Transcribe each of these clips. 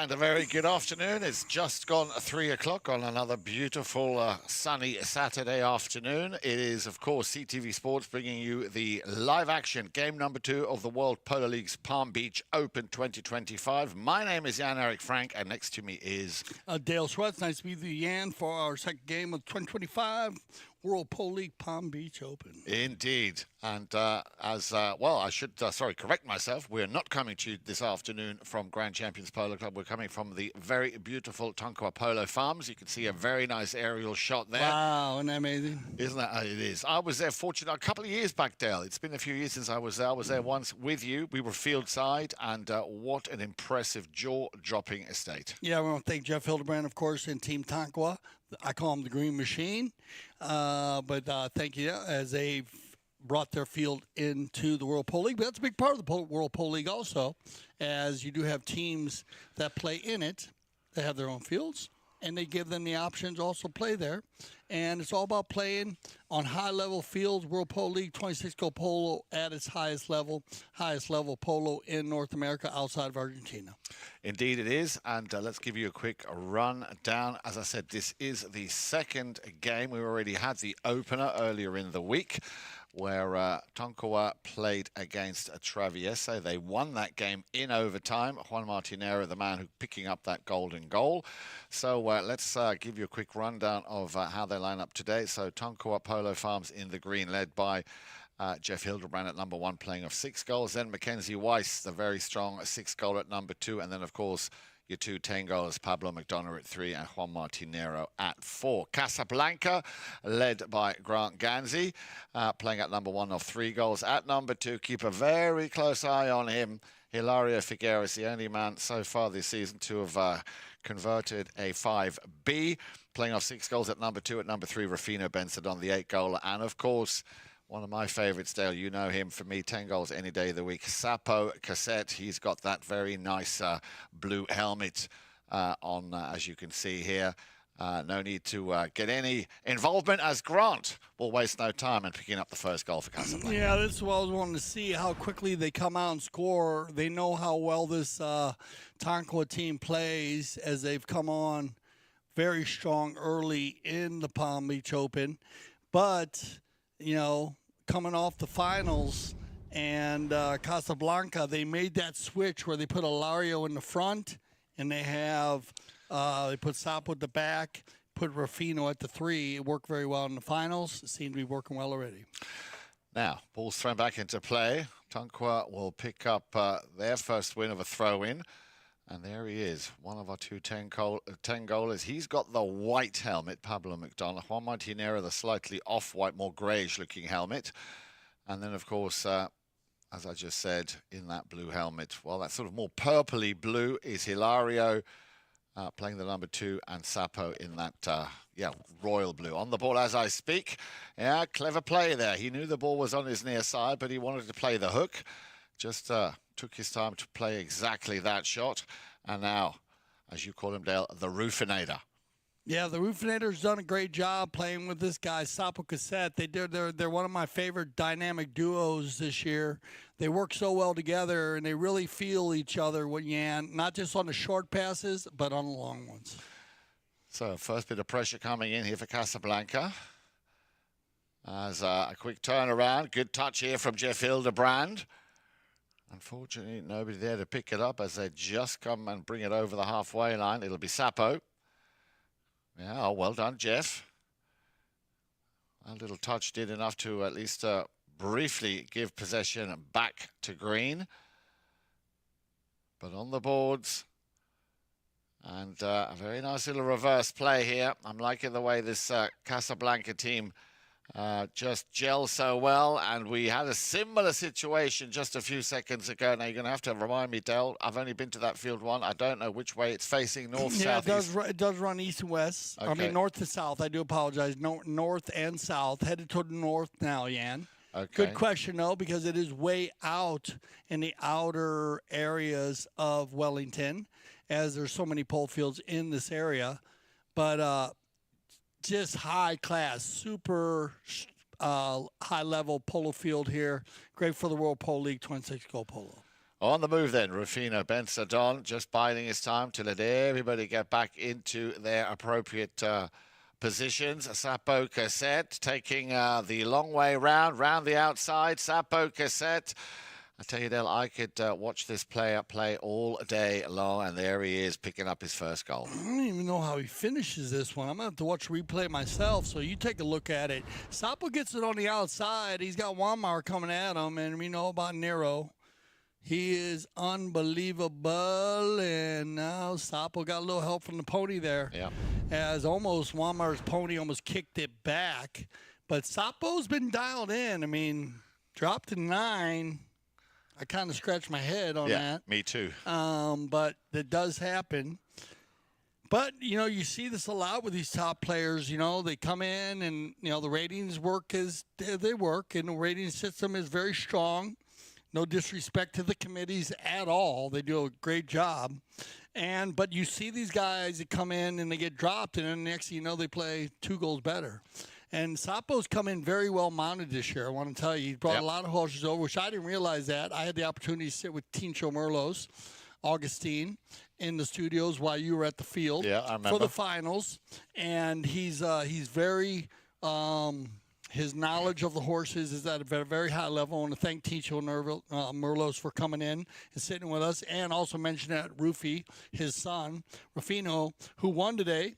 And a very good afternoon. It's just gone 3 o'clock on another beautiful sunny Saturday afternoon. It is, of course, CTV Sports bringing you the live action game number 2 of the World Polo League's Palm Beach Open 2025. My name is Jan-Erik Frank, and next to me is Dale Schwartz. Nice to be with you, Jan, for our second game of 2025 World Polo League Palm Beach Open. Indeed. And I should correct myself. We're not coming to you this afternoon from Grand Champions Polo Club. We're coming from the very beautiful Tonkawa Polo Farms. You can see a very nice aerial shot there. Wow, isn't that amazing? Isn't that? It is. I was there, fortunate, a couple of years back, Dale. It's been a few years since I was there. I was there once with you. We were field side, and what an impressive, jaw-dropping estate. Yeah, we want to thank Jeff Hildebrand, of course, and Team Tonkawa. I call him the Green Machine. But thank you, as they've brought their field into the World Polo League. But that's a big part of the World Polo League also, as you do have teams that play in it. They have their own fields, and they give them the options also play there. And it's all about playing on high-level fields. World Polo League 26-go polo at its highest level polo in North America outside of Argentina. Indeed it is, and let's give you a quick rundown. As I said, this is the second game. We already had the opener earlier in the week, where Tonkawa played against Travesio. They won that game in overtime. Juanma Nero, the man who picking up that golden goal. So let's give you a quick rundown of how they line up today. So Tonkawa Polo Farms in the green, led by Jeff Hildebrand at number 1, playing off 6 goals. Then Mackenzie Weiss, the very strong 6 goal at number 2. And then, of course, your 2 10 goals, Pablo MacDonough at 3 and Juan Martín Nero at 4. Casablanca, led by Grant Ganzi, playing at number 1 of 3 goals. At number 2, keep a very close eye on him. Hilario Figueres, the only man so far this season to have converted a 5B, playing off 6 goals at number 2. At number 3, Rufino Benson on the 8 goal. And, of course, one of my favorites, Dale, you know him, for me, 10 goals any day of the week. Sapo Cassette, he's got that very nice blue helmet on, as you can see here. No need to get any involvement, as Grant will waste no time in picking up the first goal for Casablanca. Yeah, this is what I was wanting to see, how quickly they come out and score. They know how well this Tonkawa team plays, as they've come on very strong early in the Palm Beach Open. But you know, coming off the finals and Casablanca, they made that switch where they put Hilario in the front, and they have they put Sapo at the back, put Rufino at the 3. It worked very well in the finals. It seemed to be working well already. Now, ball's thrown back into play. Tonkawa will pick up their first win of a throw-in. And there he is, one of our 2 10 goalers. He's got the white helmet, Pablo MacDonough. Juan Martín Nero, the slightly off-white, more greyish-looking helmet. And then, of course, as I just said, in that blue helmet, well, that sort of more purpley blue is Hilario, playing the number 2, and Sapo in that, royal blue. On the ball as I speak. Yeah, clever play there. He knew the ball was on his near side, but he wanted to play the hook. Just took his time to play exactly that shot. And now, as you call him, Dale, the Roofinator. Yeah, the Roofinator's done a great job playing with this guy, Sapo Cassette. They're one of my favorite dynamic duos this year. They work so well together, and they really feel each other, not just on the short passes, but on the long ones. So first bit of pressure coming in here for Casablanca. As a quick turnaround. Good touch here from Jeff Hildebrand. Unfortunately, nobody there to pick it up as they just come and bring it over the halfway line. It'll be Sapo. Yeah, well done, Jeff. A little touch did enough to at least briefly give possession back to green. But on the boards. And a very nice little reverse play here. I'm liking the way this Casablanca team just gel so well, and we had a similar situation just a few seconds ago. Now, you're going to have to remind me, Del. I've only been to that field one. I don't know which way it's facing, north, south, east. It does run east and west. Okay. I mean, north to south. I do apologize. North and south. Headed toward the north now, Jan. Okay. Good question, though, because it is way out in the outer areas of Wellington, as there's so many pole fields in this area. But just high class, super high level polo field here. Great for the World Polo League 26-go polo. On the move then, Rufino Benzadon just biding his time to let everybody get back into their appropriate positions. Sapo Cassette taking the long way round the outside. Sapo Cassette. I tell you, Del, I could watch this player play all day long, and there he is picking up his first goal. I don't even know how he finishes this one. I'm going to have to watch replay myself, so you take a look at it. Sapo gets it on the outside. He's got Juanma coming at him, and we know about Nero. He is unbelievable, and now Sapo got a little help from the pony there. Yeah. As almost Juanma's pony almost kicked it back. But Sapo's been dialed in. I mean, dropped to 9. I kind of scratched my head on that. Yeah, me too. But that does happen. But, you know, you see this a lot with these top players. You know, they come in and, you know, the ratings work as they work, and the rating system is very strong. No disrespect to the committees at all. They do a great job. But you see these guys that come in and they get dropped, and then next thing you know, they play 2 goals better. And Sapo's come in very well mounted this year, I want to tell you. He brought a lot of horses over, which I didn't realize that. I had the opportunity to sit with Tincho Merlos, Augustine, in the studios while you were at the field for the finals. And he's very his knowledge of the horses is at a very high level. I want to thank Tincho Merlos for coming in and sitting with us, and also mention that Rufy, his son, Rufino, who won today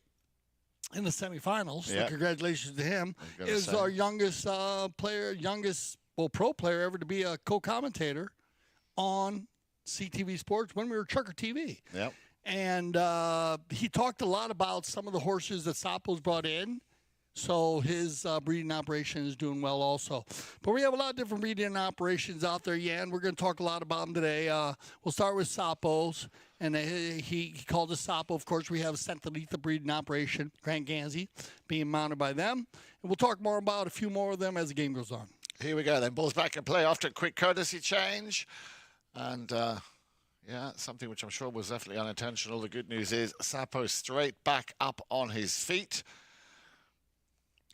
in the semifinals. So congratulations to him. Is our youngest pro player ever to be a co-commentator on CTV Sports when we were Trucker TV. Yep. And he talked a lot about some of the horses that Sapo's brought in. So his breeding operation is doing well also. But we have a lot of different breeding operations out there, Jan. We're going to talk a lot about them today. We'll start with Sapo's. And he called us Sapo. Of course, we have a Centralita breeding operation, Grand Ganzi, being mounted by them. And we'll talk more about a few more of them as the game goes on. Here we go then. Ball's back in play after a quick courtesy change. And, yeah, something which I'm sure was definitely unintentional. The good news is Sapo straight back up on his feet.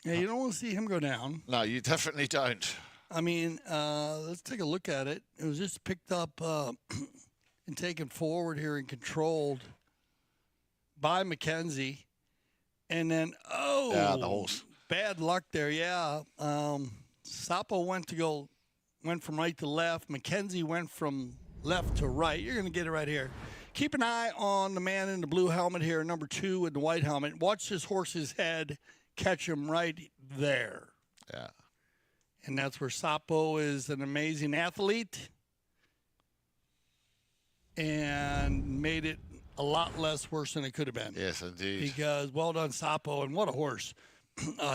Yeah, you don't want to see him go down. No, you definitely don't. I mean, let's take a look at it. It was just picked up and taken forward here and controlled by Mackenzie. And then, yeah, the horse. Bad luck there, yeah. Sapo went from right to left. Mackenzie went from left to right. You're going to get it right here. Keep an eye on the man in the blue helmet here, number 2 with the white helmet. Watch this horse's head. Catch him right there. Yeah. And that's where Sapo is an amazing athlete and made it a lot less worse than it could have been. Yes, indeed. Because well done, Sapo, and what a horse.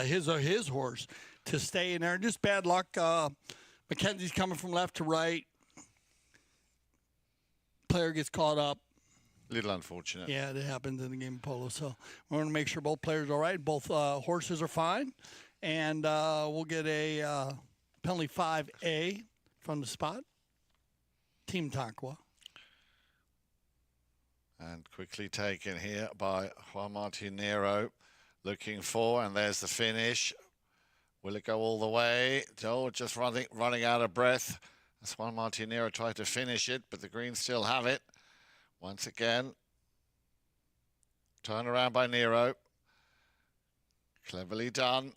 His horse to stay in there. And just bad luck. Mackenzie's coming from left to right. Player gets caught up. Little unfortunate. Yeah, it happens in the game of polo. So we want to make sure both players are all right. Both horses are fine. And we'll get a penalty 5A from the spot. Team Tonkawa. And quickly taken here by Juan Martín Nero. Looking for, and there's the finish. Will it go all the way? Oh, just running out of breath. That's Juan Martín Nero tried to finish it, but the Greens still have it. Once again, turn around by Nero. Cleverly done.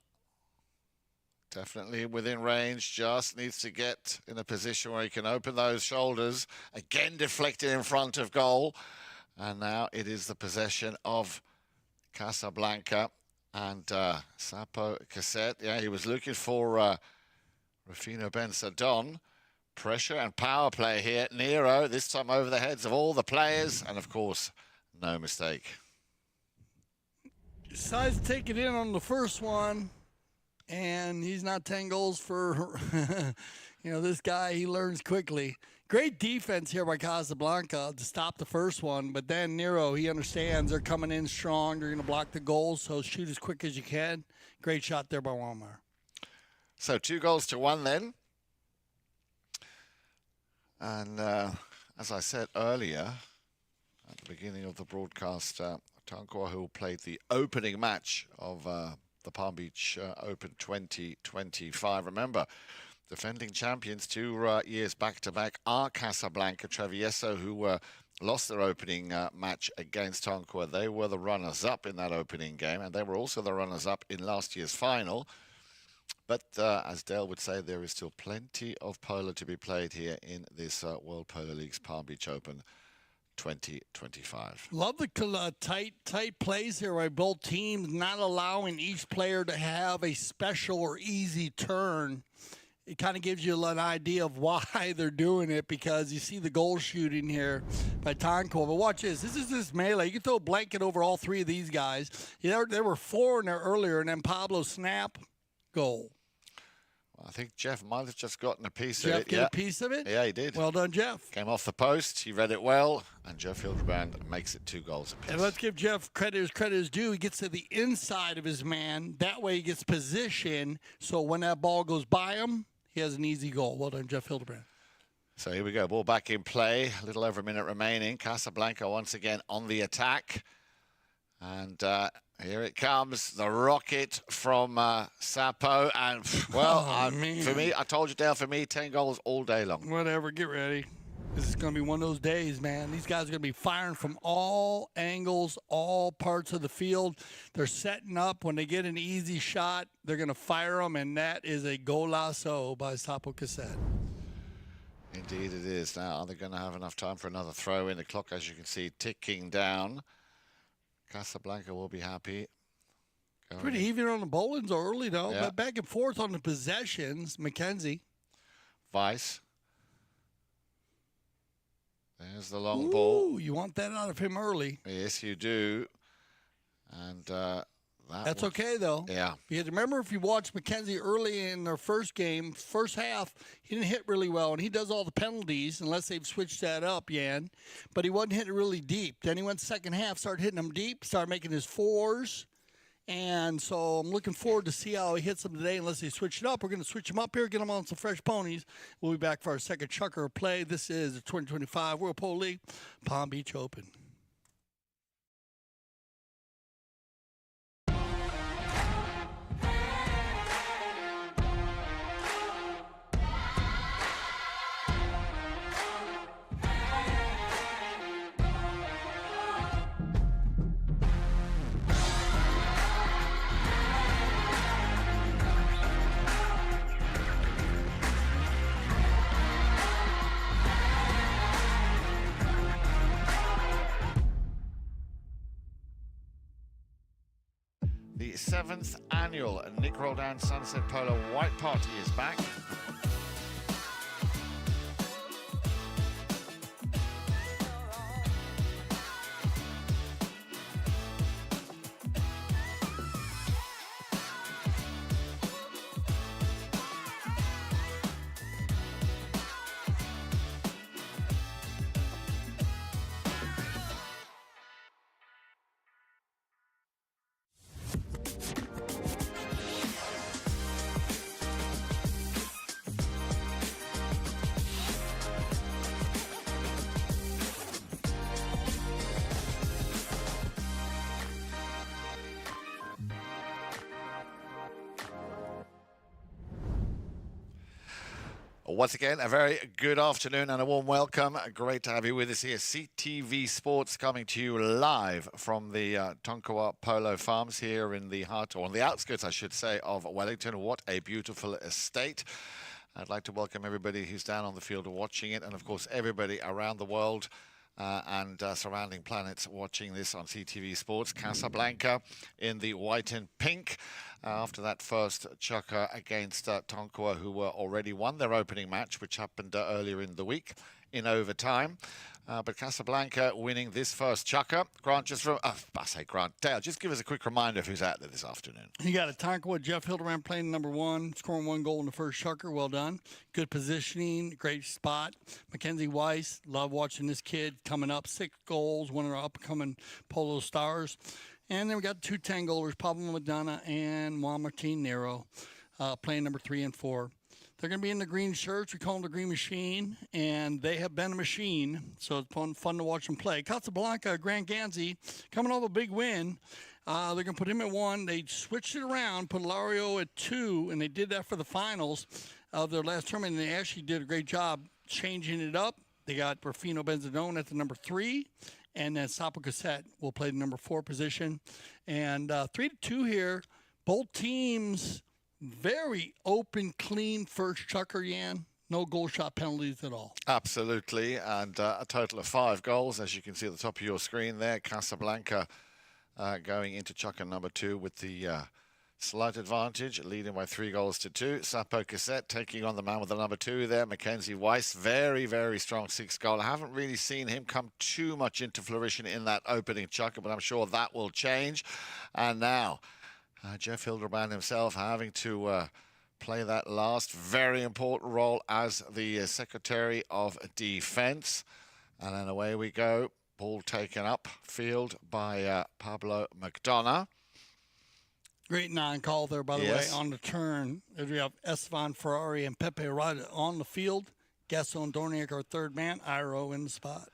Definitely within range, just needs to get in a position where he can open those shoulders. Again, deflected in front of goal. And now it is the possession of Casablanca and Sapo Cassette. Yeah, he was looking for Rufino Benzadon. Pressure and power play here. Nero, this time over the heads of all the players. And, of course, no mistake. Decides to take it in on the first one. And he's not 10 goals for, this guy. He learns quickly. Great defense here by Casablanca to stop the first one. But then Nero, he understands they're coming in strong. They're going to block the goals, so shoot as quick as you can. Great shot there by Juanma. So 2-1 then. And as I said earlier, at the beginning of the broadcast, Tonkawa, who played the opening match of the Palm Beach Open 2025. Remember, Defending champions 2 years back-to-back are Casablanca. Travesio, who lost their opening match against Tonkawa. They were the runners-up in that opening game, and they were also the runners-up in last year's final. But as Dale would say, there is still plenty of polo to be played here in this World Polo League's Palm Beach Open 2025. Love the tight plays here by both teams, not allowing each player to have a special or easy turn. It kind of gives you an idea of why they're doing it, because you see the goal shooting here by Tonkawa. But watch this. This is this melee. You can throw a blanket over all three of these guys. There were 4 in there earlier, and then Pablo snap, goal. Well, I think Jeff might have just gotten a piece Jeff of it. get a piece of it? Yeah, he did. Well done, Jeff. Came off the post. He read it well, and Jeff Hildebrand makes it 2 goals apiece. And let's give Jeff credit is due. He gets to the inside of his man. That way he gets position, so when that ball goes by him, he has an easy goal. Well done, Jeff Hildebrand. So here we go. Ball back in play. A little over a minute remaining. Casablanca once again on the attack. And here it comes. The rocket from Sapo. And, well, for me, I told you, Dale, for me, 10 goals all day long. Whatever. Get ready. This is going to be one of those days, man. These guys are going to be firing from all angles, all parts of the field. They're setting up. When they get an easy shot, they're going to fire them, and that is a golazo by Sapo Cassette. Indeed it is. Now, are they going to have enough time for another throw in? The clock, as you can see, ticking down. Casablanca will be happy. Pretty even on the bowlings early, though. Yeah. But back and forth on the possessions. Mackenzie. Weiss. There's the long Ooh, ball. You want that out of him early. Yes, you do. And that's okay, though. Yeah. Because remember, if you watch Mackenzie early in their first game, first half, he didn't hit really well, and he does all the penalties, unless they've switched that up, Jan. But he wasn't hitting really deep. Then he went second half, started hitting them deep, started making his 4s. And so I'm looking forward to see how he hits them today, unless they switch it up. We're going to switch them up here, get them on some fresh ponies. We'll be back for our second chucker of play. This is the 2025 World Polo League Palm Beach Open. The 7th annual Nick Roldan Sunset Polo White Party is back. Once again, a very good afternoon and a warm welcome. Great to have you with us here. CTV Sports coming to you live from the Tonkawa Polo Farms here in the heart, or on the outskirts, I should say, of Wellington. What a beautiful estate. I'd like to welcome everybody who's down on the field watching it, and of course everybody around the world and surrounding planets watching this on CTV Sports. Casablanca in the white and pink after that first chukker against Tonkawa, who were already won their opening match, which happened earlier in the week in overtime. But Casablanca winning this first chukker. Grant, just from, I say Grant, Dale, just give us a quick reminder of who's out there this afternoon. You got a Tonkawa, Jeff Hildebrand playing number 1, scoring 1 goal in the first chukker. Well done. Good positioning, great spot. Mackenzie Weiss, love watching this kid coming up. 6 goals, one of our upcoming Polo stars. And then we got 2 10-goalers, Pablo MacDonough and Juanma Nero, playing number 3 and 4. They're going to be in the green shirts. We call them the Green Machine, and they have been a machine, so it's fun to watch them play. Casablanca, Grant Ganzi, coming off a big win. They're going to put him at 1. They switched it around, put Lario at 2, and they did that for the finals. of their last tournament, and they actually did a great job changing it up. They got Rufino Benzadone at the number 3, and then Sapo Cassette will play the number 4 position. And 3-2 here. Both teams very open, clean first chucker, Yan. No goal shot penalties at all. Absolutely, and a total of 5 goals, as you can see at the top of your screen there. Casablanca going into chucker number 2 with the slight advantage, leading by 3-2. Sapo Cassette taking on the man with the number 2 there, Mackenzie Weiss. Very, very strong 6-goal. I haven't really seen him come too much into fruition in that opening chucker, but I'm sure that will change. And now, Jeff Hildebrand himself having to play that last very important role as the Secretary of Defense. And then away we go. Ball taken up field by Pablo MacDonough. Great non-call there, by the way, on the turn. We have Esteban Ferrari and Pepe right on the field. Gaston Dorniak, our third man. Iro in the spot.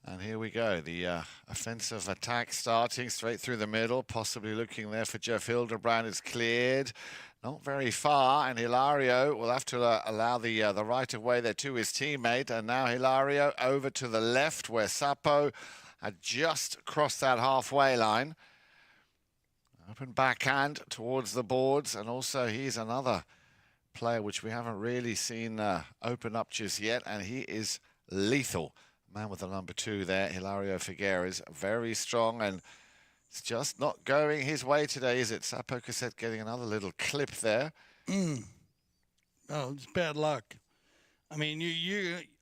And here we go. The offensive attack starting straight through the middle. Possibly looking there for Jeff Hildebrand. Is cleared. Not very far, and Hilario will have to allow the right of way there to his teammate. And now Hilario over to the left, where Sapo had just crossed that halfway line. Open backhand towards the boards, and also he's another player which we haven't really seen open up just yet, and he is lethal. Man with the number 2 there, Hilario Figueres, very strong, and it's just not going his way today, is it? Sapo Cassette getting another little clip there. Oh, it's bad luck. I mean,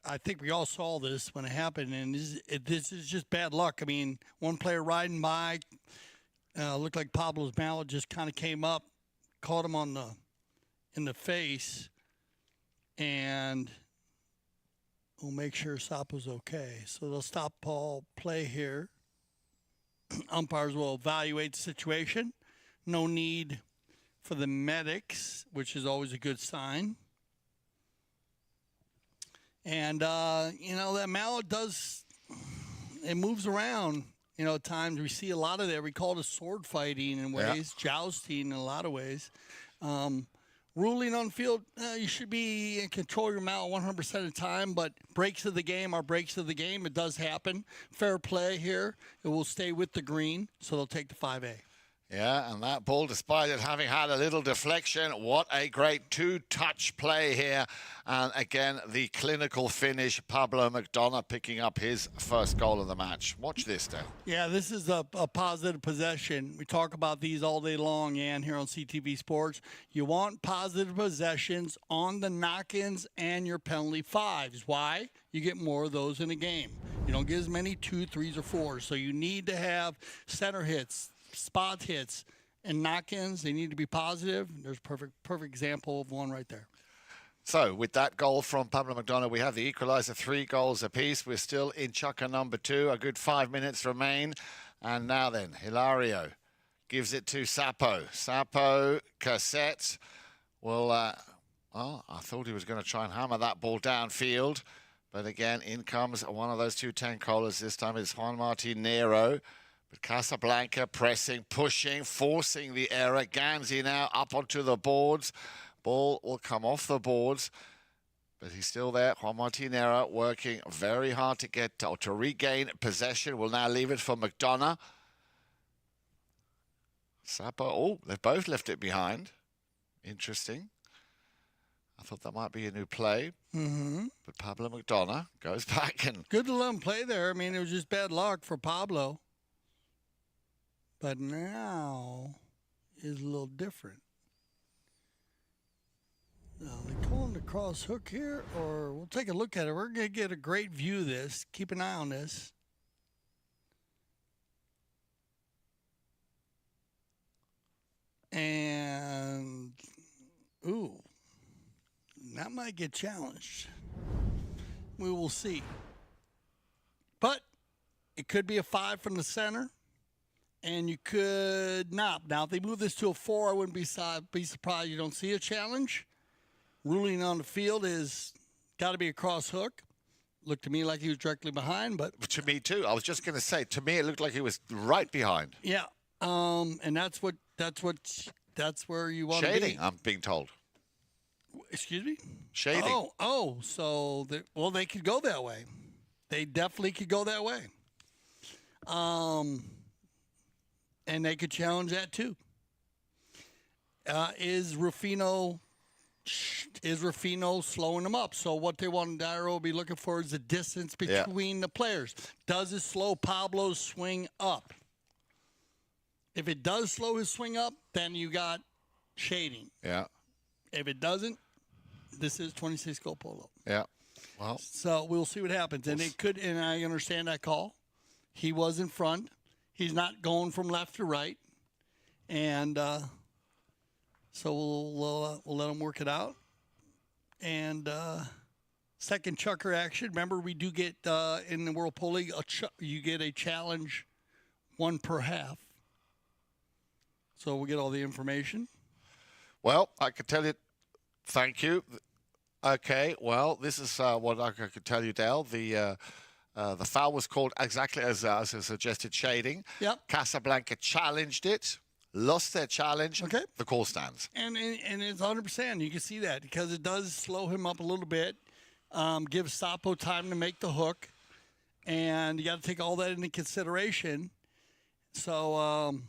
I think we all saw this when it happened, and this is just bad luck. I mean, one player riding by, looked like Pablo's mallet just kind of came up, caught him in the face, and we'll make sure Sapo's okay. So they'll stop play here. Umpires will evaluate the situation. No need for the medics, which is always a good sign. And, that mallet it moves around. At times we see a lot of that. We call it sword fighting in ways, jousting in a lot of ways. Ruling on field, you should be in control of your mallet 100% of the time, but breaks of the game are breaks of the game. It does happen. Fair play here. It will stay with the green, so they'll take the 5A. Yeah, and that ball, despite it having had a little deflection, what a great 2-touch play here. And again, the clinical finish, Pablo MacDonough picking up his first goal of the match. Watch this, Dale. Yeah, this is a positive possession. We talk about these all day long, Ann, here on CTV Sports. You want positive possessions on the knock-ins and your penalty 5s. Why? You get more of those in a game. You don't get as many 2, 3s, or 4s. So you need to have center hits, spot hits, and knock-ins. They need to be positive. There's a perfect example of one right there. So with that goal from Pablo MacDonough, we have the equalizer, 3 goals apiece. We're still in chucker number 2. A good 5 minutes remain. And now then, Hilario gives it to Sapo. Sapo Cassette will, I thought he was going to try and hammer that ball downfield. But again, in comes one of those 2 10-collars. This time it's Juan Nero. But Casablanca pressing, pushing, forcing the error. Ganzi now up onto the boards. Ball will come off the boards. But he's still there. Juan Nero working very hard to get to regain possession. Will now leave it for MacDonough. Sapo, they've both left it behind. Interesting. I thought that might be a new play. But Pablo MacDonough goes back and... Good to let him play there. I mean, it was just bad luck for Pablo. But now is a little different. Now, they call him the cross hook here, or we'll take a look at it. We're going to get a great view of this. Keep an eye on this. And, that might get challenged. We will see. But it could be a 5 from the center. And you could not. Now, if they move this to a 4, I wouldn't be surprised you don't see a challenge. Ruling on the field is got to be a cross hook. Looked to me like he was directly behind, but to me too. I was just going to say, to me it looked like he was right behind. Yeah, and that's where you want shading, to be. I'm being told. Excuse me? Shading. So they could go that way. They definitely could go that way. And they could challenge that too. Is Rufino slowing them up? So what they want Nero will be looking for is the distance between the players. Does it slow Pablo's swing up? If it does slow his swing up, then you got shading. Yeah. If it doesn't, this is 26 goal Polo. Yeah. Well. So we'll see what happens. And it could, and I understand that call. He was in front. He's not going from left to right. And so we'll let him work it out. And second chucker action. Remember, we do get in the World Polo League, you get a challenge, one per half. So we'll get all the information. Well, I can tell you, thank you. Okay, well, this is what I could tell you, Dale. The foul was called exactly as suggested, shading. Yep. Casablanca challenged it, lost their challenge. Okay. The call stands. And it's 100%. You can see that because it does slow him up a little bit, gives Sapo time to make the hook, and you got to take all that into consideration. So,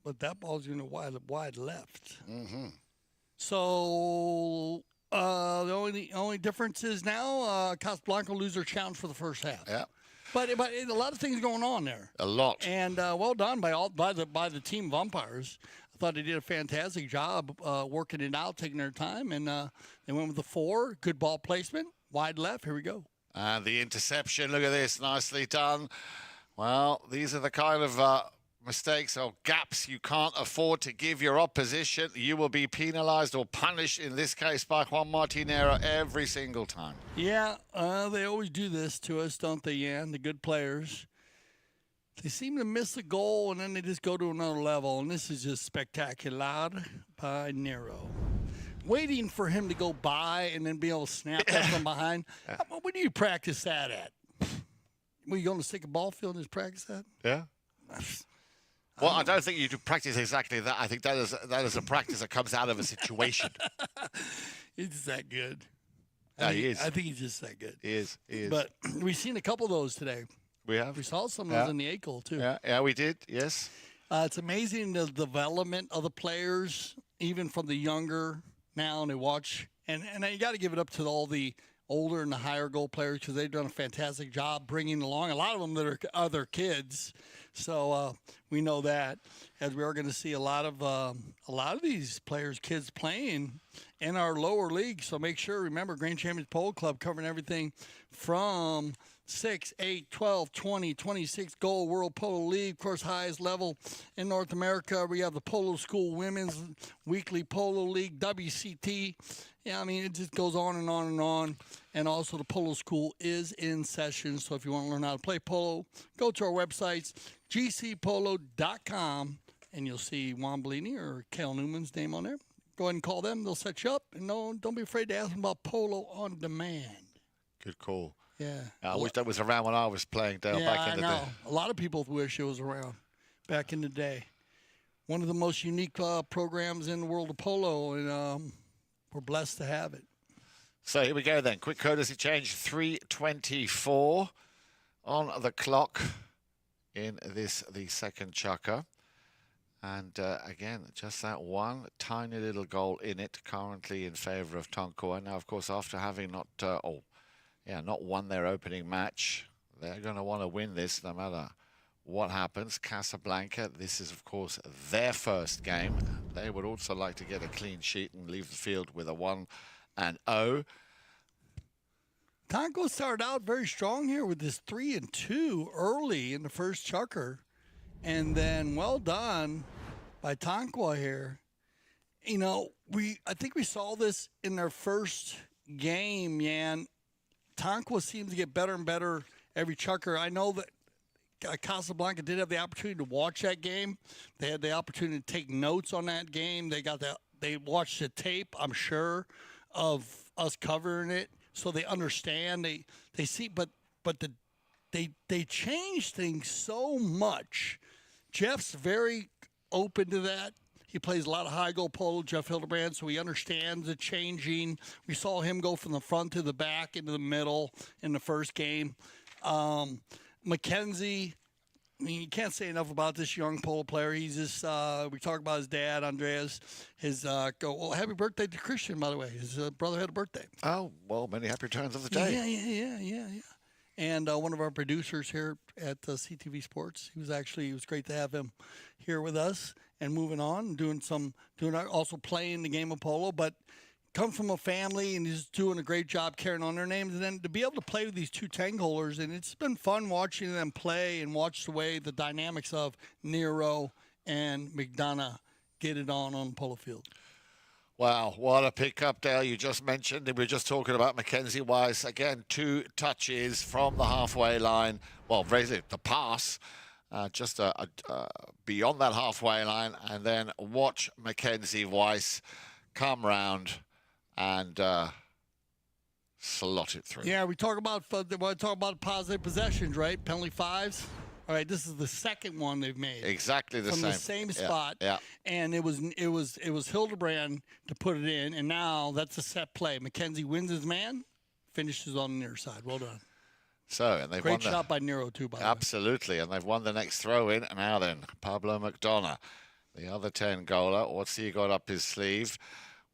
but that ball's going to wide left. Mm-hmm. So the only difference is now Casablanca lose their challenge for the first half. Yeah. But a lot of things going on there. A lot. And well done by the team of umpires. I thought they did a fantastic job working it out, taking their time, and they went with the 4. Good ball placement, wide left. Here we go. And the interception. Look at this, nicely done. Well, these are the kind of mistakes or gaps you can't afford to give your opposition. You will be penalized or punished, in this case by Juan Martín Nero, every single time. Yeah, they always do this to us, don't they, Jan? The good players. They seem to miss a goal, and then they just go to another level, and this is just spectacular by Nero. Waiting for him to go by and then be able to snap that from behind. Where do you practice that at? Were you going to stick a ball field and just practice that? Yeah. Well, I don't think you do practice exactly that. I think that is a practice that comes out of a situation. He's that good. He is. I think he's just that good. He is. But we've seen a couple of those today. We have. We saw some of those in the A goal, too. Yeah, we did, yes. It's amazing the development of the players, even from the younger now, and they watch. And you got to give it up to all the older and the higher goal players because they've done a fantastic job bringing along a lot of them that are other kids. So we know that, as we are going to see a lot of these players, kids playing in our lower league. So make sure, remember, Grand Champions Polo Club covering everything from 6, 8, 12, 20, 26 goal World Polo League, of course, highest level in North America. We have the Polo School Women's Weekly Polo League, WCT. Yeah, I mean, it just goes on and on and on. And also the Polo School is in session. So if you want to learn how to play polo, go to our websites, gcpolo.com, and you'll see Juan Bellini or Cal Newman's name on there. Go ahead and call them. They'll set you up. And don't be afraid to ask them about Polo on Demand. Good call. Yeah. I wish that was around when I was playing, Dale, back in the day. A lot of people wish it was around back in the day. One of the most unique programs in the world of polo, and we're blessed to have it. So here we go then. Quick courtesy change, 3:24 on the clock in the second chukker. And again, just that one tiny little goal in it, currently in favour of Tonkawa. Now, of course, after having not won their opening match, they're going to want to win this no matter what happens. Casablanca, this is, of course, their first game. They would also like to get a clean sheet and leave the field with a 1-0. Tonkawa started out very strong here with this 3-2 early in the first chukker. And then well done by Tonkawa here. You know, I think we saw this in their first game, Jan. Tonkawa seems to get better and better every chukker. I know that Casablanca did have the opportunity to watch that game. They had the opportunity to take notes on that game. They watched the tape, I'm sure, of us covering it, so they understand. They see, but they change things so much. Jeff's very open to that. He plays a lot of high goal polo, Jeff Hildebrand, so he understands the changing. We saw him go from the front to the back into the middle in the first game. Mackenzie, I mean, you can't say enough about this young polo player. He's just, we talk about his dad, Andreas. Well, happy birthday to Christian, by the way. His brother had a birthday. Oh, well, many happy returns of the day. Yeah. And one of our producers here at CTV Sports, it was great to have him here with us and moving on, also playing the game of polo, but come from a family and he's doing a great job carrying on their names. And then to be able to play with these two Tangholers, and it's been fun watching them play and watch the way the dynamics of Nero and MacDonough get it on the polo field. Wow, what a pickup, Dale. You just mentioned, and we were just talking about Mackenzie Weiss. Again, 2 touches from the halfway line. Well, the pass, just beyond that halfway line. And then watch Mackenzie Weiss come round and slot it through. Yeah, we talk about positive possessions, right? Penalty 5s. All right, this is the second one they've made. Exactly the from same. the same spot. Yeah. And it was Hildebrand to put it in, and now that's a set play. Mackenzie wins his man, finishes on the near side. Well done. So, and they've great won shot by Nero too, by the way. Absolutely, and they've won the next throw in. And now then, Pablo MacDonough, the other 10-goaler. What's he got up his sleeve?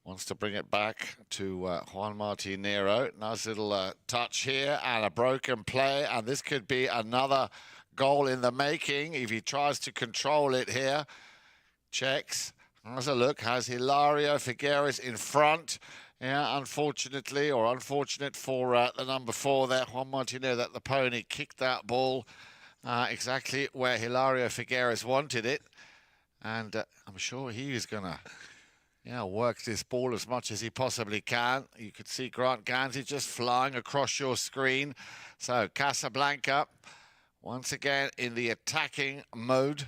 Wants to bring it back to Juan Martín Nero. Nice little touch here and a broken play, and this could be another goal in the making if he tries to control it here. Checks, has a look, has Hilario Figueres in front. Yeah, unfortunately, or unfortunate for the number 4 there, Juan Martino, that the pony kicked that ball exactly where Hilario Figueres wanted it. And I'm sure he is going to work this ball as much as he possibly can. You could see Grant Gansey just flying across your screen. So Casablanca, once again in the attacking mode.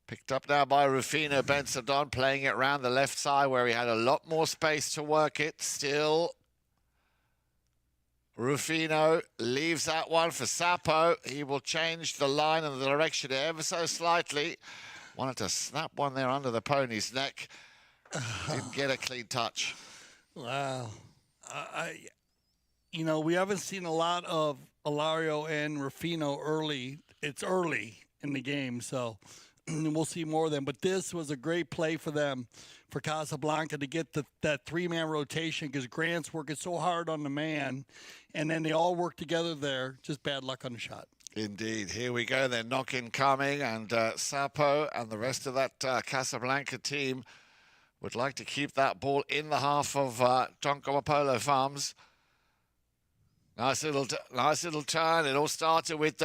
Picked up now by Rufino Benzadon, playing it around the left side where he had a lot more space to work it. Still, Rufino leaves that one for Sapo. He will change the line and the direction ever so slightly. Wanted to snap one there under the pony's neck. Didn't get a clean touch. Wow. We haven't seen a lot of Hilario and Rufino early. It's early in the game, so we'll see more of them. But this was a great play for them, for Casablanca, to get that 3-man rotation, because Grant's working so hard on the man, and then they all work together there. Just bad luck on the shot. Indeed. Here we go. They're knocking coming, and Sapo and the rest of that Casablanca team would like to keep that ball in the half of Tonkawa Polo Farms. Nice little turn. It all started with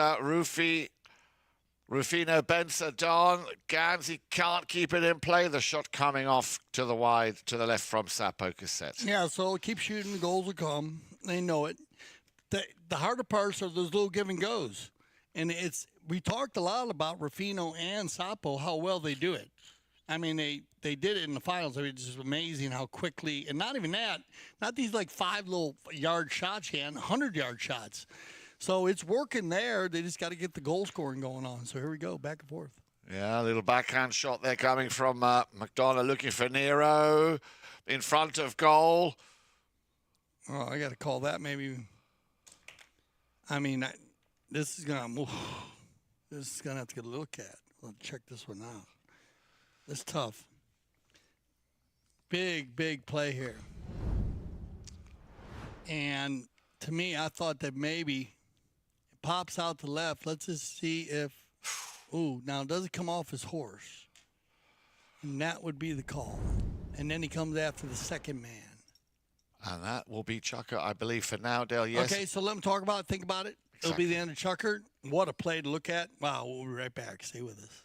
Rufino Benzadon. Gansey can't keep it in play. The shot coming off to the wide, to the left from Sapo Cassette. Yeah, so keep shooting. The goals will come. They know it. The harder parts are those little give and goes. And we talked a lot about Rufino and Sapo, how well they do it. I mean, they did it in the finals. I mean, it's just amazing how quickly, and not even that, not these like 5 little yard shots, 100-yard shots. So it's working there. They just got to get the goal scoring going on. So here we go, back and forth. Yeah, a little backhand shot there coming from MacDonough, looking for Nero in front of goal. Oh, I got to call that maybe. I mean, this is gonna have to get a look at. We'll check this one out. It's tough. Big play here. And to me, I thought that maybe it pops out to left. Let's just see if, now does it come off his horse? And that would be the call. And then he comes after the second man. And that will be Chucker, I believe, for now, Dale. Yes. Okay, so let him talk about it. Think about it. Exactly. It'll be the end of Chucker. What a play to look at. Wow, we'll be right back. Stay with us.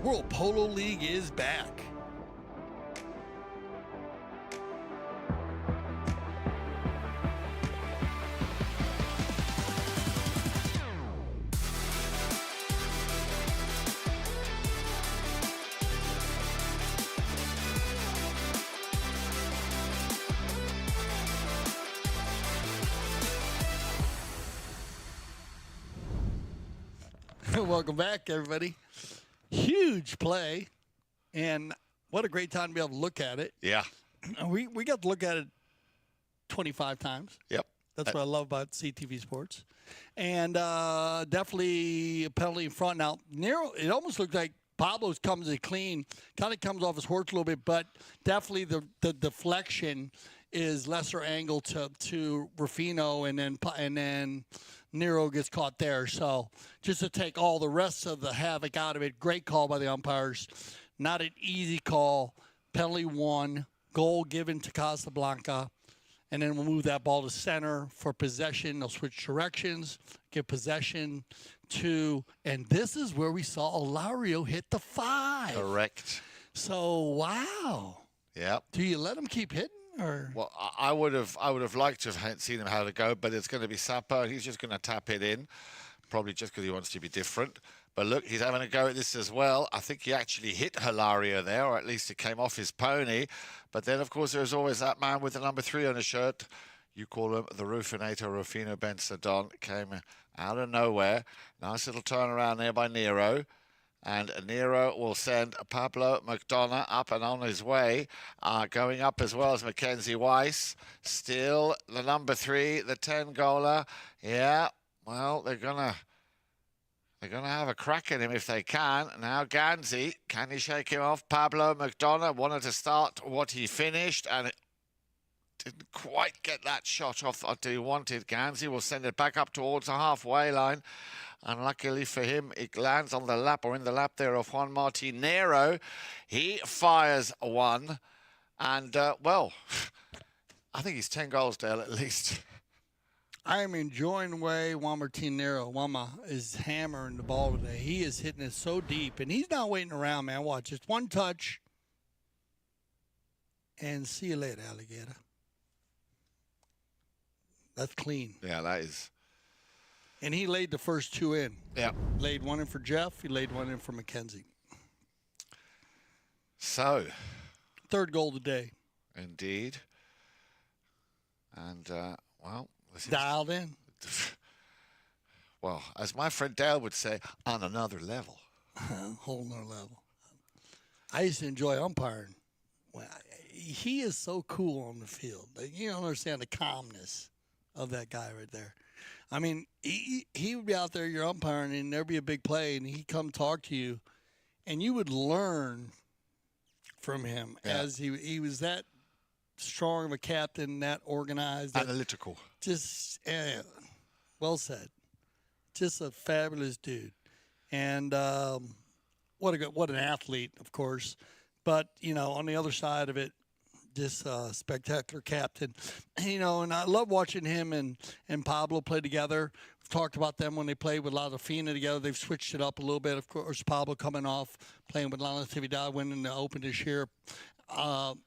World Polo League is back. Welcome back, everybody. Huge play, and what a great time to be able to look at it. Yeah. We got to look at it 25 times. Yep. That's what I love about CTV Sports. And definitely a penalty in front. Now, Nero, it almost looked like Pablo's comes in clean, kind of comes off his horse a little bit, but definitely the deflection is lesser angle to Rufino, and then Nero gets caught there. So just to take all the rest of the havoc out of it, great call by the umpires. Not an easy call. Penalty 1, goal given to Casablanca. And then we'll move that ball to center for possession. They'll switch directions, give possession to, and this is where we saw Ilario hit the 5. Correct. So, wow. Yep. Do you let him keep hitting? Or? Well, I would have liked to have seen him how to go, but it's going to be Sapper. He's just going to tap it in, probably just because he wants to be different. But look, he's having a go at this as well. I think he actually hit Hilario there, or at least it came off his pony. But then, of course, there's always that man with the number 3 on his shirt. You call him the Rufinator, Rufino Benzadon. Came out of nowhere. Nice little turnaround there by Nero. And Nero will send Pablo MacDonough up and on his way. Going up as well as Mackenzie Weiss. Still the number 3, the 10-goaler. Yeah, well, they're gonna have a crack at him if they can. Now Ganzi, can he shake him off? Pablo MacDonough wanted to start what he finished and didn't quite get that shot off that he wanted. Ganzi will send it back up towards the halfway line. Unluckily for him, it lands on the lap or in the lap there of Juan Martín Nero. He fires one. And, well, I think he's 10 goals, Dale, at least. I am enjoying the way Juan Martín Nero, Juanma, is hammering the ball today. He is hitting it so deep, and he's not waiting around, man. Watch, just one touch, and see you later, alligator. That's clean. Yeah, that is. And he laid the first 2 in. Yeah. Laid one in for Jeff. He laid one in for Mackenzie. So. 3rd goal today. Indeed. And, well. Dialed in. Well, as my friend Dale would say, on another level. Whole nother level. I used to enjoy umpiring. Well, he is so cool on the field. You don't understand the calmness of that guy right there. I mean, he would be out there, you're umpiring, and there'd be a big play, and he'd come talk to you, and you would learn from him as he was that strong of a captain, that organized. Analytical. Just, well said. Just a fabulous dude. And what an athlete, of course. But, you know, on the other side of it, just a spectacular captain. You know, and I love watching him and Pablo play together. We've talked about them when they played with La Fina together. They've switched it up a little bit. Of course, Pablo coming off, playing with La Natividad, winning the Open this year.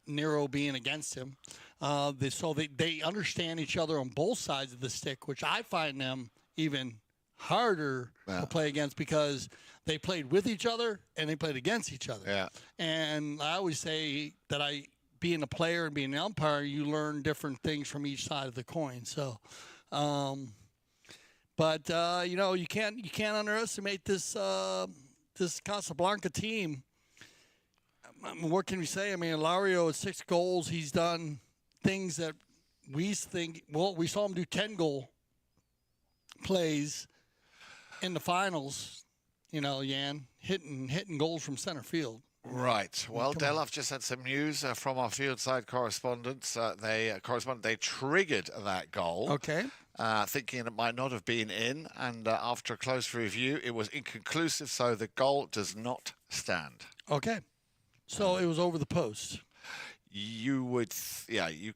Nero being against him. So they understand each other on both sides of the stick, which I find them even harder to play against because they played with each other and they played against each other. Yeah. And I always say that being a player and being an umpire, you learn different things from each side of the coin. So, you know, you can't underestimate this Casablanca team. I mean, what can we say? I mean, Ilario at 6 goals, he's done things that we think. Well, we saw him do 10-goal plays in the finals. You know, Jan hitting goals from center field. Right. Well, Del, I've just had some news from our field side correspondents. They triggered that goal. Okay. Thinking it might not have been in, and after a close review, it was inconclusive, so the goal does not stand. Okay. So it was over the post. You would, you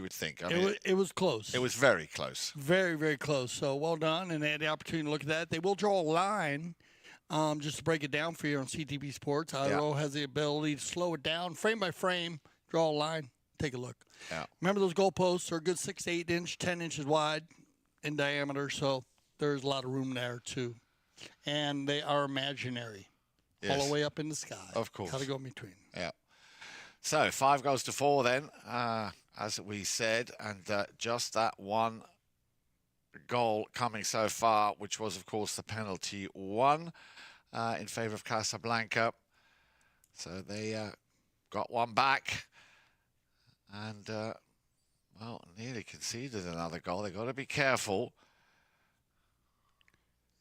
would think. I mean, it was close. It was very close. Very, very close. So well done, and they had the opportunity to look at that. They will draw a line Just to break it down for you on CTV Sports, Iro has the ability to slow it down, frame by frame, draw a line, take a look. Yeah. Remember, those goalposts are a good 6 to 8 inch, 10 inches wide in diameter, so there's a lot of room there too. And they are imaginary, all the way up in the sky. Of course. Got to go in between. Yeah. So 5 goals to 4 then, as we said, and just that one goal coming so far, which was, of course, the penalty one in favor of Casablanca. So they got one back and, well, nearly conceded another goal. They've got to be careful.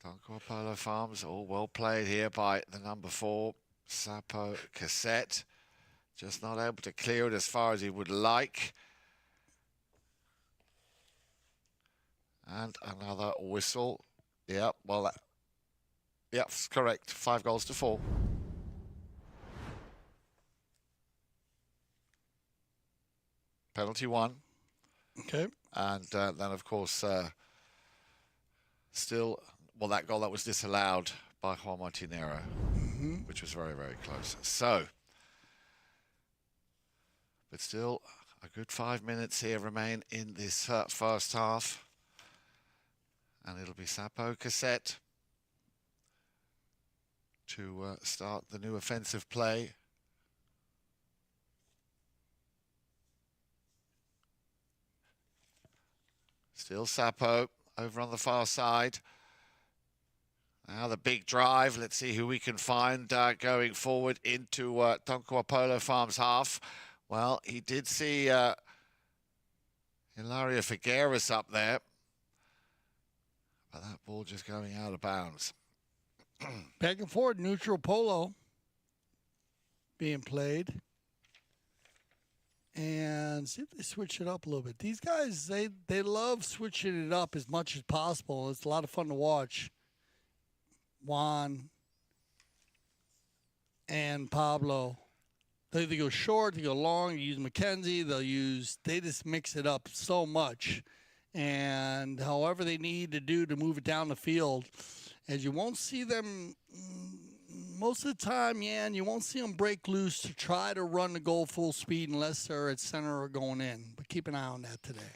Tonkawa Polo Farms, all well played here by the number 4, Sapo Cassette. Just not able to clear it as far as he would like. And another whistle. Yep, well, yep, correct. 5 goals to 4. Penalty 1. Okay. And then, of course, still, well, that goal that was disallowed by Juanma Nero, which was very, very close. So, but still, a good 5 minutes here remain in this first half. And it'll be Sapo Cassette to start the new offensive play. Still Sapo over on the far side. Now the big drive. Let's see who we can find going forward into Tonkawa Polo Farms half. Well, he did see Hilario Figueres up there. But that ball just going out of bounds. Back and forth, neutral polo being played. And see if they switch it up a little bit. These guys, they love switching it up as much as possible. It's a lot of fun to watch. Juan and Pablo. They go short, they go long, they use Mackenzie, they just mix it up so much. And however they need to do to move it down the field, as you won't see them most of the time, and you won't see them break loose to try to run the goal full speed unless they're at center or going in. But keep an eye on that today.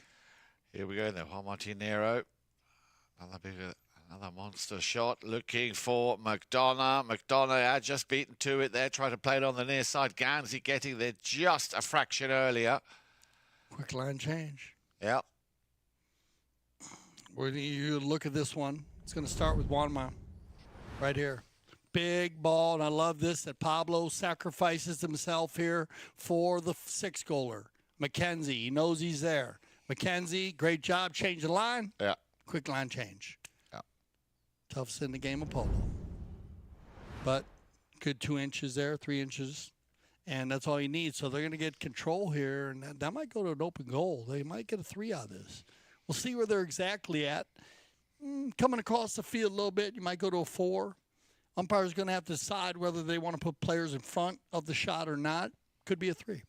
Here we go then, Martín Nero. Another monster shot looking for MacDonough. MacDonough had just beaten to it there, trying to play it on the near side. Gansey getting there just a fraction earlier. Quick line change. Yep. When you look at this one, it's going to start with Juanma right here. Big ball, and I love this, that Pablo sacrifices himself here for the 6-goaler. Mackenzie, he knows he's there. Mackenzie, great job, change the line. Yeah. Quick line change. Yeah. Toughest in the game of polo. But good 2 inches there, 3 inches, and that's all you need. So they're going to get control here, and that might go to an open goal. They might get a 3 out of this. We'll see where they're exactly at. Coming across the field a little bit, you might go to a 4. Umpire's going to have to decide whether they want to put players in front of the shot or not. Could be a 3.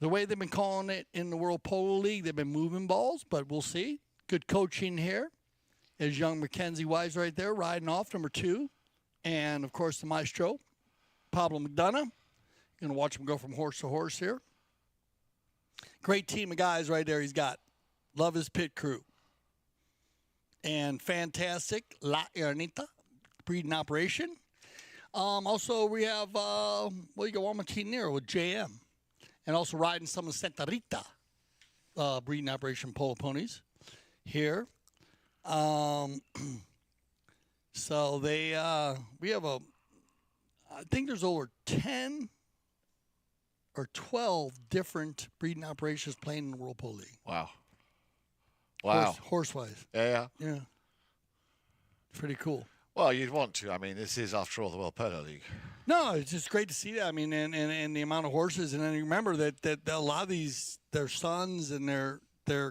The way they've been calling it in the World Polo League, they've been moving balls, but we'll see. Good coaching here. There's young Mackenzie Weiss right there riding off, number 2. And, of course, the maestro, Pablo MacDonough. You're going to watch him go from horse to horse here. Great team of guys right there he's got. Love his pit crew. And fantastic La Ernita breeding operation. Also, we have, you got Martín Nero with JM. And also riding some of the Santa Rita breeding operation polo ponies here. So they, we have I think there's over 10 or 12 different breeding operations playing in the World Polo League. Wow. Wow. Horse-wise. Yeah. Yeah. Pretty cool. Well, you'd want to. I mean, this is, after all, the World Polo League. No, it's just great to see that. I mean, and the amount of horses. And then you remember that a lot of these, their sons and their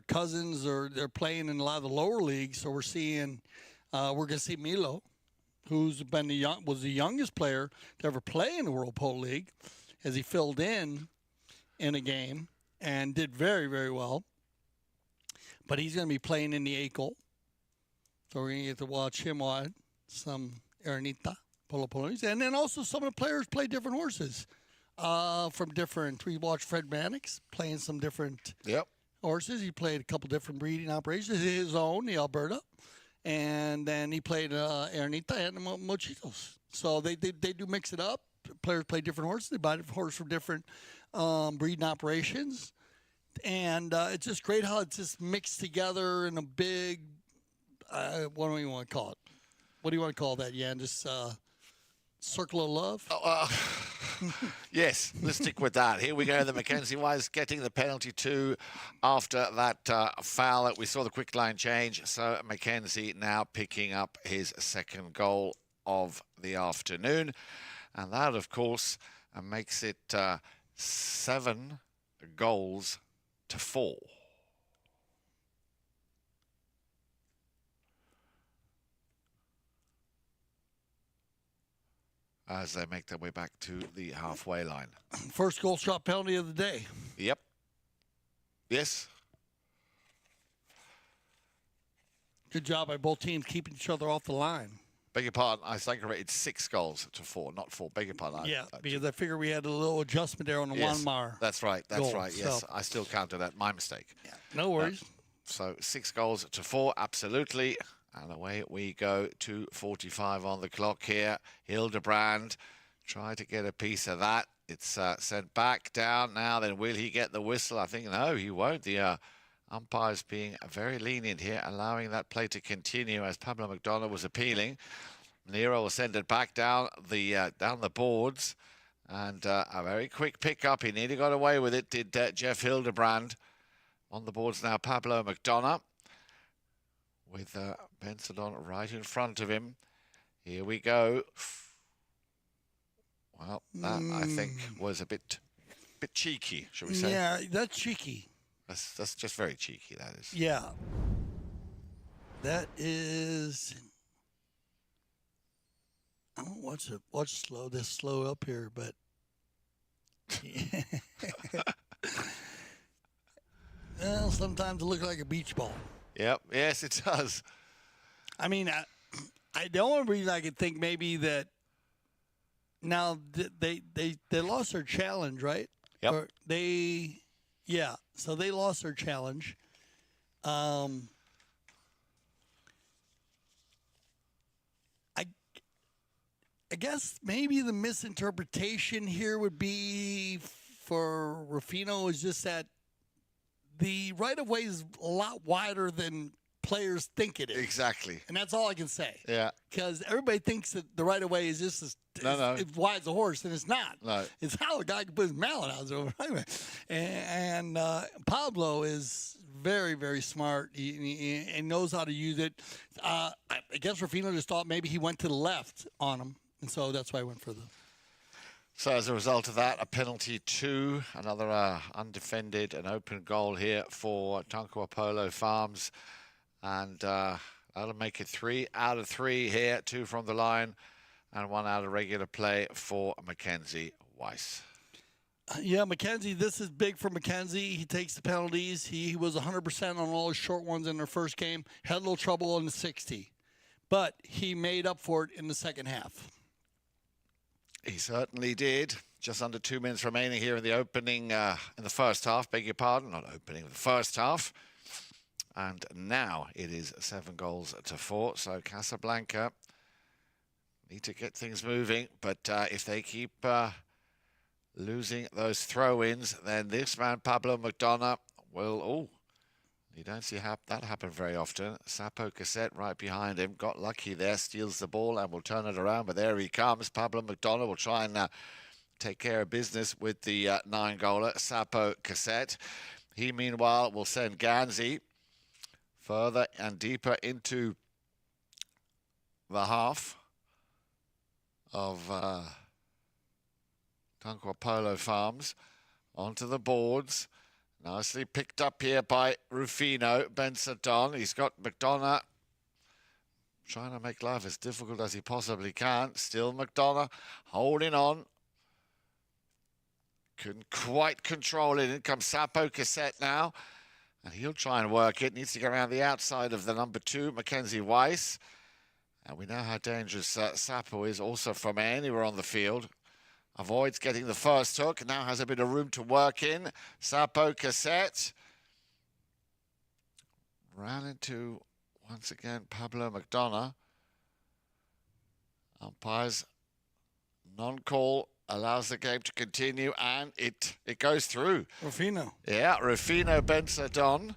cousins, they're playing in a lot of the lower leagues. So we're going to see Milo, who's was the youngest player to ever play in the World Polo League, as he filled in a game and did very, very well. But he's going to be playing in the ACL. So we're going to get to watch him on some Ernita Polo ponies. And then also some of the players play different horses from different. We watched Fred Mannix playing some different horses. He played a couple different breeding operations, his own, the Alberta. And then he played Ernita and Mochitos. So they do mix it up. Players play different horses. They buy different horses from different breeding operations. And it's just great how it's just mixed together in a big, what do you want to call it? What do you want to call that, Jan? Just circle of love? Yes, let's stick with that. Here we go. The Mackenzie Weiss getting the penalty too after that foul that we saw the quick line change. So Mackenzie now picking up his second goal of the afternoon. And that, of course, makes it 7 goals to 4. As they make their way back to the halfway line. First goal shot penalty of the day. Yep. Yes. Good job by both teams keeping each other off the line. Beg your pardon, I think I rated 6 goals to 4, not 4. Beg your pardon. Yeah, because I figure we had a little adjustment there on the Juanma. That's right. That's goal, right. Yes, so. I still counted that. My mistake. Yeah, no worries. So 6 goals to 4, absolutely. And away we go. 2:45 on the clock here. Hildebrand try to get a piece of that. It's sent back down now. Then will he get the whistle? I think no, he won't. The umpires being very lenient here, allowing that play to continue as Pablo MacDonough was appealing. Nero will send it back down the boards. And a very quick pick-up. He nearly got away with it, did Jeff Hildebrand. On the boards now, Pablo MacDonough. With Bensadon right in front of him. Here we go. Well, that, I think, was a bit cheeky, shall we say? Yeah, that's cheeky. That's just very cheeky, that is. Yeah. That is... I don't watch this slow up here, but... Well, sometimes it looks like a beach ball. Yep. Yes, it does. I mean, the only reason I could think maybe that now they lost their challenge, right? Yep. Or so they lost their challenge. I guess maybe the misinterpretation here would be for Rufino is just that the right-of-way is a lot wider than players think it is. Exactly. And that's all I can say. Yeah. Because everybody thinks that the right-of-way is just as wide as a horse, and it's not. No. It's how a guy can put his mallet out there. And Pablo is very, very smart. He knows how to use it. I guess Rufino just thought maybe he went to the left on him, and so that's why I went for the... So as a result of that, a penalty 2, another undefended and open goal here for Tonkawa Polo Farms. And that'll make it 3 out of 3 here, 2 from the line and 1 out of regular play for Mackenzie Weiss. Yeah, Mackenzie, this is big for Mackenzie. He takes the penalties. He was 100% on all his short ones in their first game. Had a little trouble in the 60. But he made up for it in the second half. He certainly did. Just under 2 minutes remaining here in the opening, in the first half, beg your pardon, not opening, the first half. And now it is 7 goals to 4. So Casablanca need to get things moving. But if they keep losing those throw-ins, then this man, Pablo MacDonough, will... Oh, you don't see that happen very often. Sapo Cassette right behind him. Got lucky there. Steals the ball and will turn it around. But there he comes. Pablo MacDonough will try and take care of business with the 9-goaler, Sapo Cassette. He, meanwhile, will send Ganzi further and deeper into the half of Tonkawa Polo Farms. Onto the boards. Nicely picked up here by Rufino Bensadon. He's got MacDonough trying to make life as difficult as he possibly can. Still MacDonough holding on. Couldn't quite control it. In comes Sapo Cassette now. And he'll try and work it. Needs to get around the outside of the number 2, Mackenzie Weiss. And we know how dangerous Sapo is also from anywhere on the field. Avoids getting the first hook. Now has a bit of room to work in. Sapo cassette. Ran into, once again, Pablo MacDonough. Umpire's non-call allows the game to continue, and it goes through. Rufino. Yeah, Rufino Benzadon.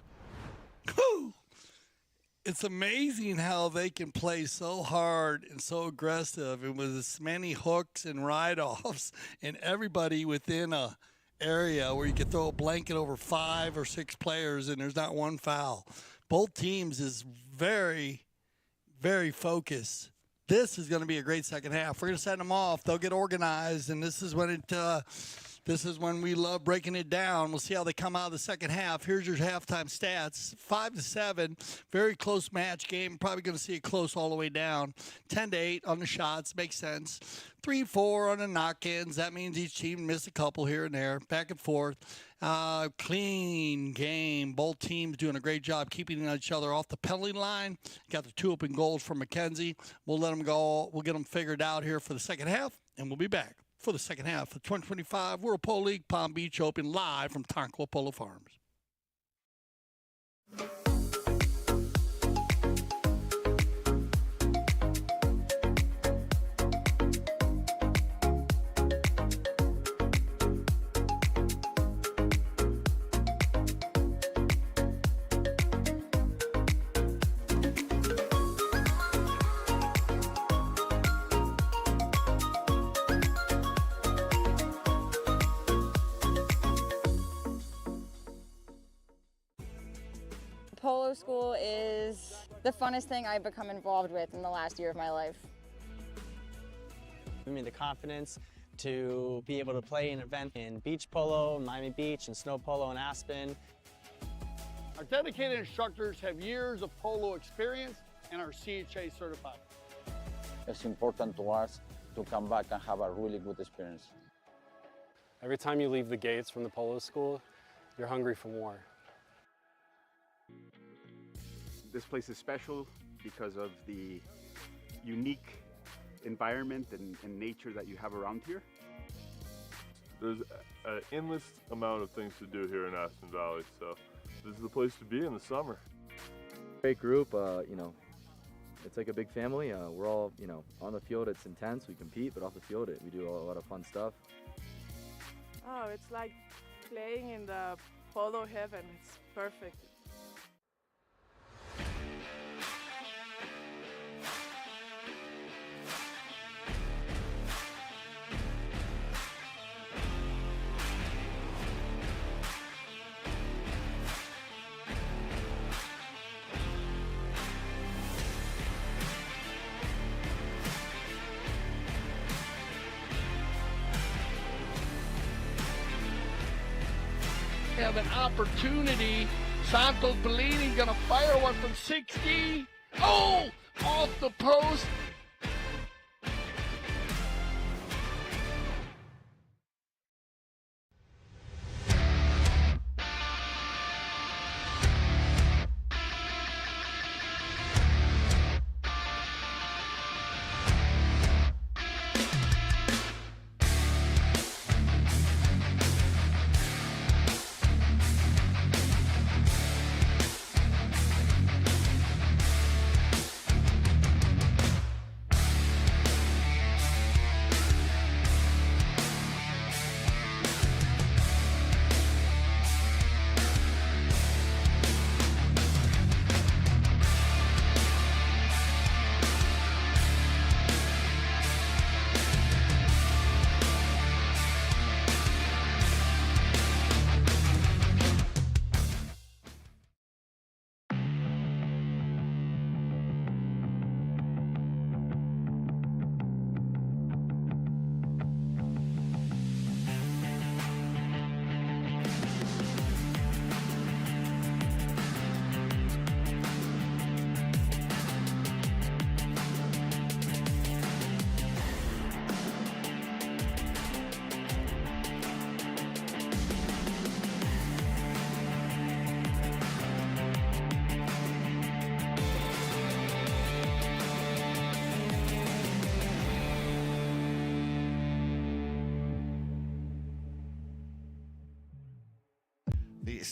It's amazing how they can play so hard and so aggressive, and with as many hooks and ride-offs, and everybody within a area where you could throw a blanket over 5 or 6 players and there's not one foul. Both teams is very, very focused. This is going to be a great second half. We're going to send them off. They'll get organized, and this is when we love breaking it down. We'll see how they come out of the second half. Here's your halftime stats. 5-7, very close match game. Probably going to see it close all the way down. 10-8 on the shots, makes sense. 3-4 on the knock-ins. That means each team missed a couple here and there, back and forth. Clean game. Both teams doing a great job keeping each other off the penalty line. Got the 2 open goals from Mackenzie. We'll let them go. We'll get them figured out here for the second half, and we'll be back for the second half of the 2025 World Polo League Palm Beach Open live from Tonkawa Polo Farms. Polo school is the funnest thing I've become involved with in the last year of my life. Give me the confidence to be able to play an event in beach polo, Miami Beach, and snow polo in Aspen. Our dedicated instructors have years of polo experience and are CHA certified. It's important to us to come back and have a really good experience. Every time you leave the gates from the polo school, you're hungry for more. This place is special because of the unique environment and nature that you have around here. There's an endless amount of things to do here in Aspen Valley, so this is the place to be in the summer. Great group, you know, it's like a big family. We're all, you know, on the field it's intense, we compete, but off the field we do a lot of fun stuff. Oh, it's like playing in the polo heaven. It's perfect. Have an opportunity. Santos Bellini gonna fire one from 60. Oh, off the post.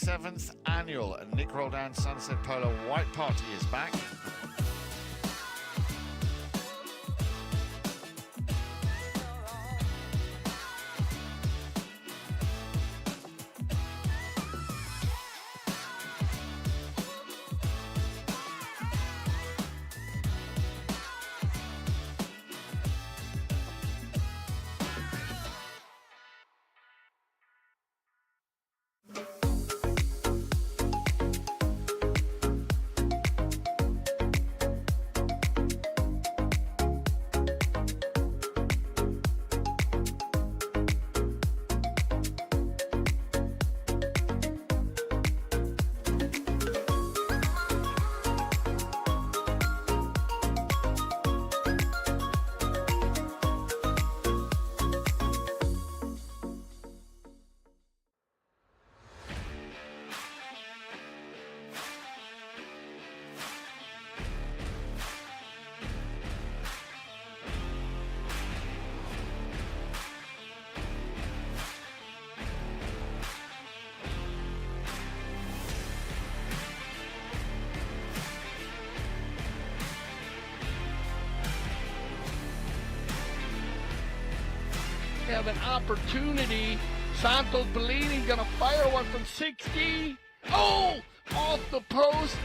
27th annual Nick Roldan Sunset Polo White Party is back. Have an opportunity. Santos Bellini gonna fire one from 60. Oh, off the post.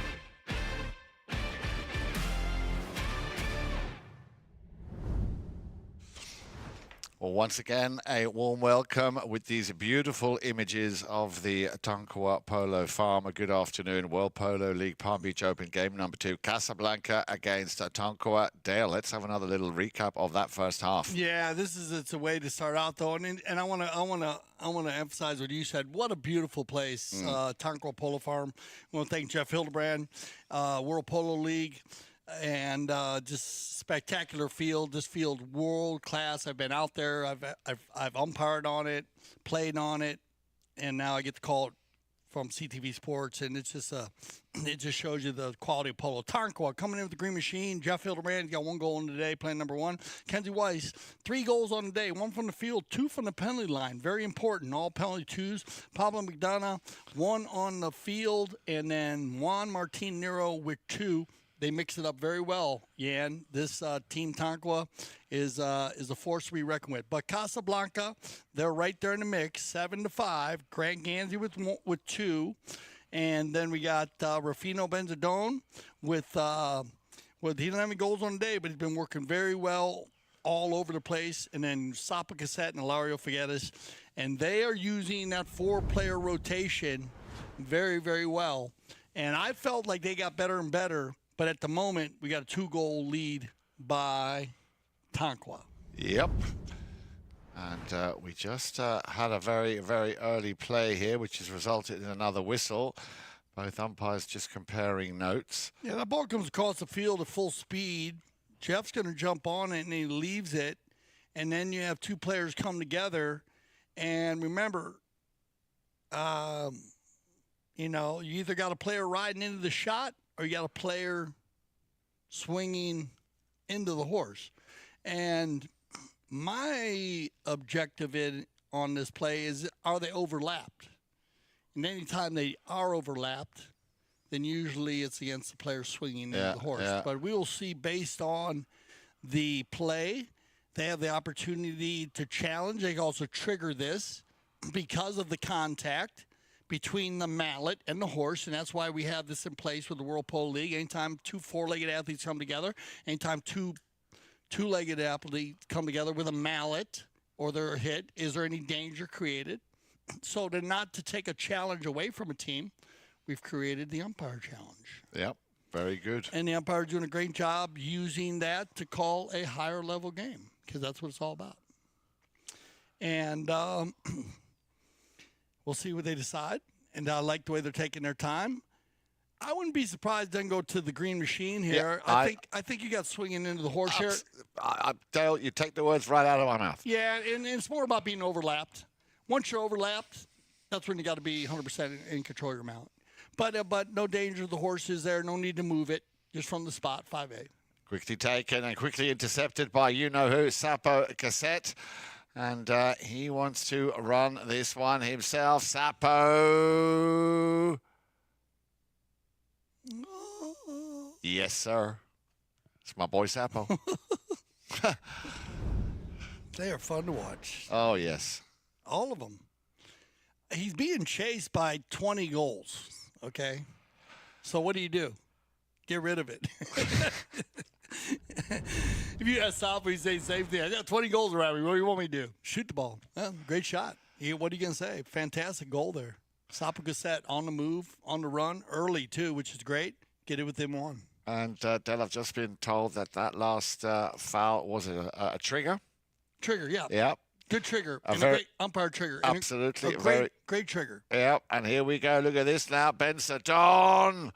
Well, once again, a warm welcome with these beautiful images of the Tonkawa Polo Farm. A good afternoon. World Polo League Palm Beach Open game number 2. Casablanca against Tonkawa. Dale, let's have another little recap of that first half. Yeah, it's a way to start out though, and I want to emphasize what you said. What a beautiful place, Tonkawa Polo Farm. I want to thank Jeff Hildebrand, World Polo League. And just spectacular field. This field, world class. I've been out there. I've umpired on it, played on it, and now I get to call it from CTV Sports. And it's just it just shows you the quality of polo. Tonkawa coming in with the green machine. Jeff Hildebrand got 1 goal in the day, playing number 1. Mackenzie Weiss, 3 goals on the day. 1 from the field, 2 from the penalty line. Very important. All penalty 2s. Pablo MacDonough, 1 on the field, and then Martín Nero with 2. They mix it up very well, Jan. This team Tonkawa is a force to be reckoned with. But Casablanca, they're right there in the mix, 7-5. Grant Gansey with 2, and then we got Rufino Benzadone with he didn't have any goals on the day, but he's been working very well all over the place. And then Sapa Cassette and Ilario Figueres, and they are using that 4-player rotation very, very well. And I felt like they got better and better. But at the moment, we got a 2-goal lead by Tonkawa. Yep. And we just had a very, very early play here, which has resulted in another whistle. Both umpires just comparing notes. Yeah, that ball comes across the field at full speed. Jeff's going to jump on it, and he leaves it. And then you have 2 players come together. And remember, you either got a player riding into the shot, or you got a player swinging into the horse. And my objective on this play is, are they overlapped? And anytime they are overlapped, then usually it's against the player swinging into the horse. Yeah. But we will see based on the play. They have the opportunity to challenge. They can also trigger this because of the contact between the mallet and the horse, and that's why we have this in place with the World Polo League. Anytime 2 4-legged athletes come together, anytime 2 2-legged athletes come together with a mallet or they're hit, is there any danger created? So not to take a challenge away from a team, we've created the umpire challenge. Yep, very good. And the umpire is doing a great job using that to call a higher level game, because that's what it's all about. And we'll see what they decide, and I like the way they're taking their time. I wouldn't be surprised it doesn't go to the green machine here. Yeah, I think you got swinging into the horse here. Dale, you take the words right out of my mouth. Yeah, and it's more about being overlapped. Once you're overlapped, that's when you got to be 100% in control of your mount. But no danger. The horse is there. No need to move it. Just from the spot, 5A. Quickly taken and quickly intercepted by you-know-who, Sapo Cassette. And he wants to run this one himself. Sapo. Yes, sir. It's my boy Sapo. They are fun to watch. Oh, yes. All of them. He's being chased by 20 goals, okay? So what do? Get rid of it. If you ask Sapo, he'd say the same thing. I got 20 goals around me. What do you want me to do? Shoot the ball. Well, great shot. What are you going to say? Fantastic goal there. Sapo Cassette on the move, on the run, early too, which is great. Get it with him on. And Del, I've just been told that last foul was a trigger. Trigger, yeah. Yeah. Good trigger. A great umpire trigger. Absolutely. Great trigger. Yeah. And here we go. Look at this now. Ben-Sadon.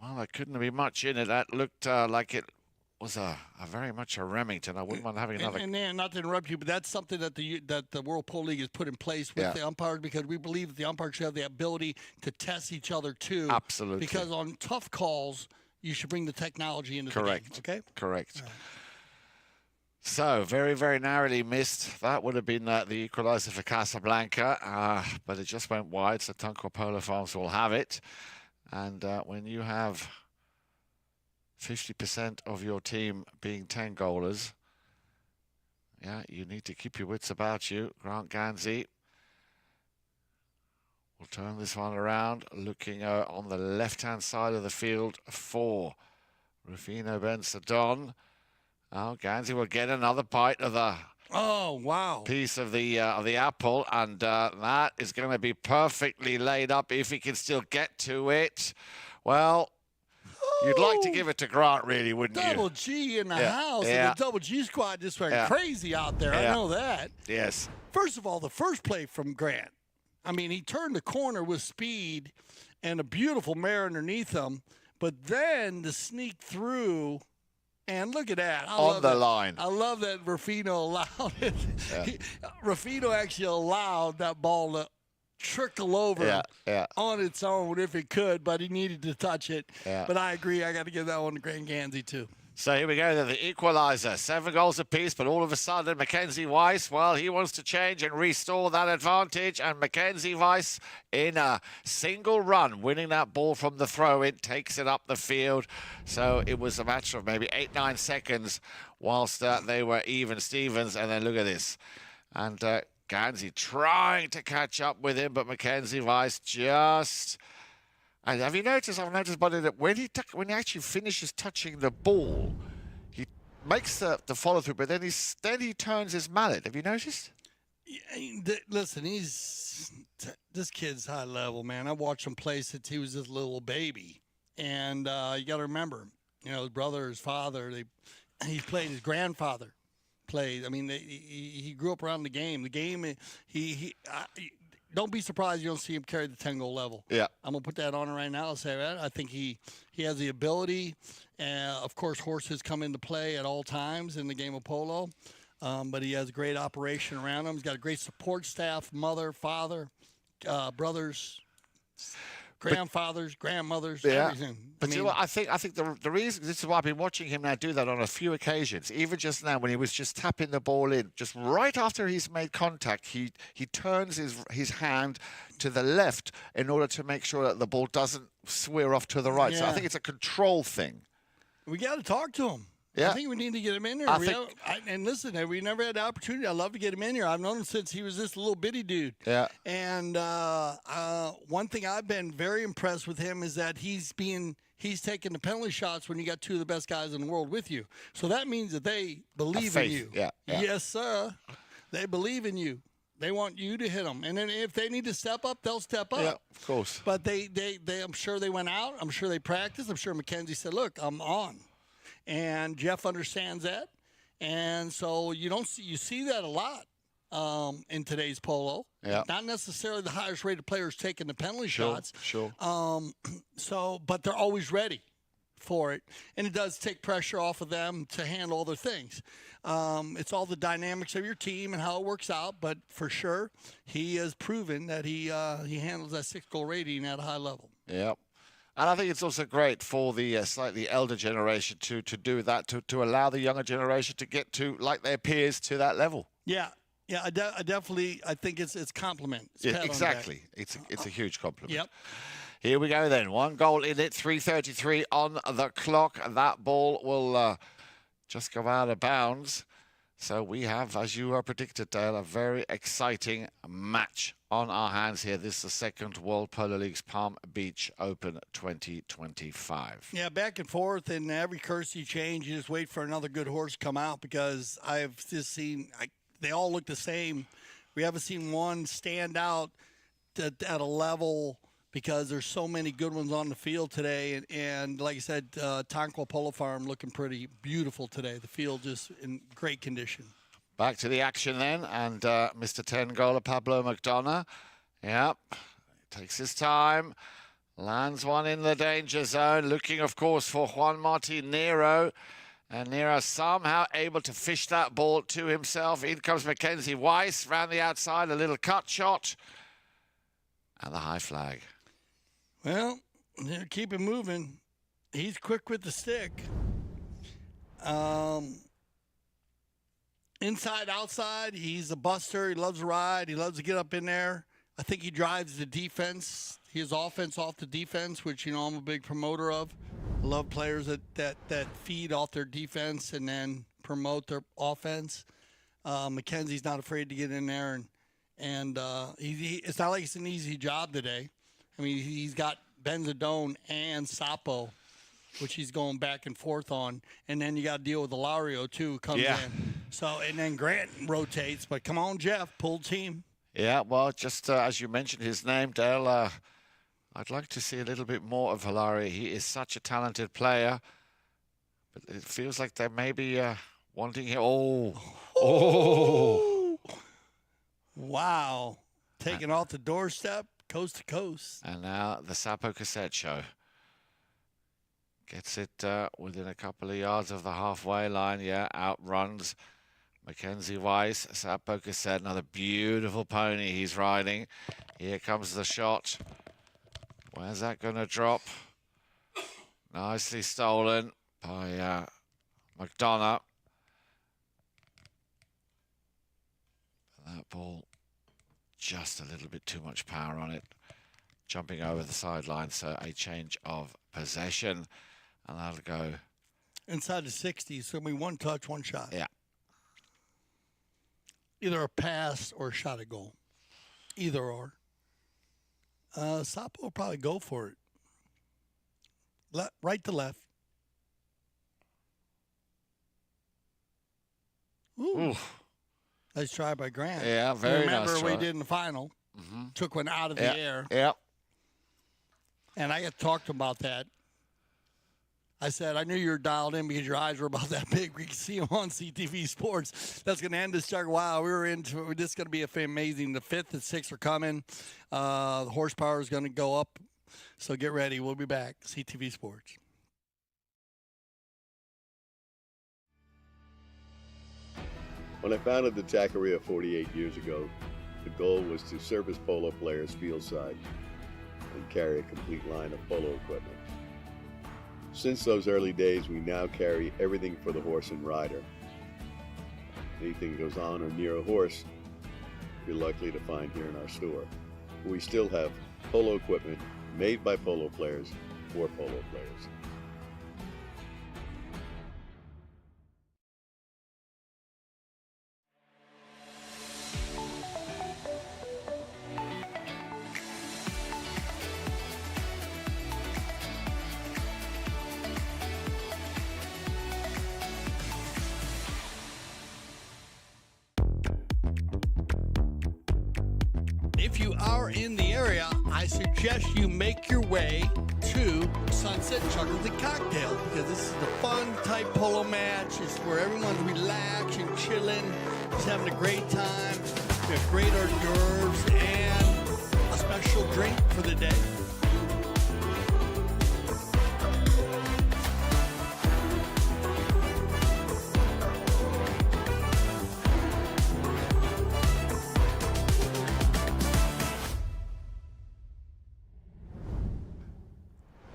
Well, there couldn't be much in it. That looked like it was a very much a Remington. I wouldn't mind having another. And then, not to interrupt you, but that's something that the World Polo League has put in place with the umpires, because we believe that the umpires should have the ability to test each other too. Absolutely. Because on tough calls, you should bring the technology into the game. Okay? Correct. Right. So, very, very narrowly missed. That would have been the equaliser for Casablanca, but it just went wide, so Tonkawa Polo Farms will have it. And when you have 50% of your team being 10-goalers, yeah, you need to keep your wits about you. Grant Ganzi will turn this one around, looking on the left-hand side of the field for Rufino Ben-Sadon. Oh, Ganzi will get another bite of the piece of the apple, and that is going to be perfectly laid up if he can still get to it. Well, you'd like to give it to Grant, really, wouldn't you? Double G in the house. And the Double G squad just went crazy out there. I know that. Yes. First of all, the first play from Grant. I mean, he turned the corner with speed and a beautiful mare underneath him, but then to sneak through. And look at that. On the line. I love that Rufino allowed it. Rufino actually allowed that ball to trickle over on its own if it could, but he needed to touch it. But I agree. I got to give that one to Grant Ganzi, too. So here we go, the equaliser. 7 goals apiece, but all of a sudden, Mackenzie Weiss, well, he wants to change and restore that advantage. And Mackenzie Weiss, in a single run, winning that ball from the throw-in, takes it up the field. So it was a matter of maybe 8-9 seconds whilst they were even Stevens. And then look at this. And Ganzi trying to catch up with him, but Mackenzie Weiss just... And have you noticed, I've noticed, buddy, that when he actually finishes touching the ball, he makes the follow-through, but then he turns his mallet. Have you noticed? Listen, this kid's high level, man. I watched him play since he was this little baby. And you got to remember, his brother, his father, he played, his grandfather played. I mean, he grew up around the game. The game, don't be surprised you don't see him carry the 10-goal level. Yeah. I'm going to put that on right now. I'll say that. I think he has the ability. Of course, horses come into play at all times in the game of polo. But he has a great operation around him. He's got a great support staff, mother, father, brothers, grandfathers, grandmothers, everything. But you know what, I think the reason, this is why I've been watching him now do that on a few occasions, even just now when he was just tapping the ball in, just right after he's made contact, he turns his hand to the left in order to make sure that the ball doesn't swear off to the right. So I think it's a control thing. We got to talk to him. Yeah. I think we need to get him in there. And listen, we never had the opportunity. I'd love to get him in here. I've known him since he was this little bitty dude. Yeah. And one thing I've been very impressed with him is that he's taking the penalty shots when you got 2 of the best guys in the world with you. So that means that they believe in you. Yeah. Yes, sir. They believe in you. They want you to hit them. And then if they need to step up, they'll step up. Yeah, of course. But they I'm sure they went out. I'm sure they practiced. I'm sure Mackenzie said, look, I'm on. And Jeff understands that, and so you see that a lot in today's polo. Yeah. Not necessarily the highest rated players taking the penalty shots. Sure. But they're always ready for it, and it does take pressure off of them to handle other things. It's all the dynamics of your team and how it works out, but for sure, he has proven that he handles that 6-goal rating at a high level. Yep. And I think it's also great for the slightly elder generation to do that, to allow the younger generation to get to, like their peers, to that level. Yeah, I definitely. I think it's compliment. It's Yeah, pat on the exactly. It's a huge compliment. Yep. Here we go then. 1 goal in it, 3:33 on the clock. That ball will just go out of bounds. So we have, as you predicted, Dale, a very exciting match on our hands here. This is the second World Polo League's Palm Beach Open 2025. Yeah, back and forth, and every course you change, you just wait for another good horse to come out because I've just seen they all look the same. We haven't seen one stand out at a level because there's so many good ones on the field today. And like I said, Tonkawa Polo Farm looking pretty beautiful today. The field just in great condition. Back to the action then, and Mr. 10-goaler Pablo MacDonough. Yep, takes his time, lands one in the danger zone, looking, of course, for Juanma Nero. And Nero somehow able to fish that ball to himself. In comes Mackenzie Weiss, round the outside, a little cut shot, and the high flag. Well, keep it moving. He's quick with the stick. Inside, outside, he's a buster. He loves to ride. He loves to get up in there. I think he drives the defense. His offense off the defense, which, I'm a big promoter of. I love players that feed off their defense and then promote their offense. Mackenzie's not afraid to get in there, and it's not like it's an easy job today. I mean, he's got Benzodone and Sapo, which he's going back and forth on. And then you got to deal with Ilario, too, who comes in. So, and then Grant rotates. But come on, Jeff, pull team. Yeah, well, just as you mentioned his name, Dale, I'd like to see a little bit more of Hilario. He is such a talented player. But it feels like they may be wanting him. Oh. Wow. Taking off the doorstep. Coast to coast. And now the Sapo Cassette show. Gets it within a couple of yards of the halfway line. Yeah, outruns Mackenzie Weiss. Sapo Cassette, another beautiful pony he's riding. Here comes the shot. Where's that going to drop? Nicely stolen by MacDonough. That ball, just a little bit too much power on it, jumping over the sideline. So a change of possession, and that'll go inside the 60s. So we one touch, one shot. Yeah, either a pass or a shot at goal, either or. Sapo will probably go for it. Right to left. Ooh. Nice try by Grant. Yeah, very nice Remember try. we did in the final. Took one out of the air. Yeah. And I got to talk to him about that. I said, I knew you were dialed in because your eyes were about that big. We can see them on CTV Sports. That's going to end this start. Wow, this is going to be amazing. The 5th and 6th are coming. The horsepower is going to go up. So get ready. We'll be back. CTV Sports. When I founded the Taqueria 48 years ago, the goal was to service polo players fieldside and carry a complete line of polo equipment. Since those early days, we now carry everything for the horse and rider. Anything goes on or near a horse, you're likely to find here in our store. We still have polo equipment made by polo players for polo players. If you are in the area, I suggest you make your way to Sunset Chuckles and Cocktail because this is the fun type polo match. It's where everyone's relaxing, chilling, just having a great time. We have great hors d'oeuvres and a special drink for the day.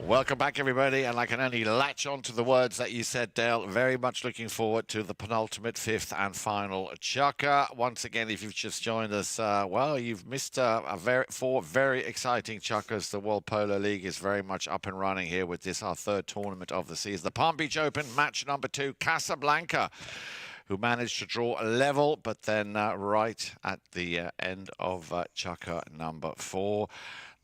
Welcome back, everybody, and I can only latch on to the words that you said, Dale. Very much looking forward to the penultimate, fifth and final chukker. Once again, if you've just joined us, well, you've missed four very exciting chukkers. The World Polo League is very much up and running here with this, our third tournament of the season. The Palm Beach Open, match number 2, Casablanca, who managed to draw a level, but then right at the end of chukker number 4,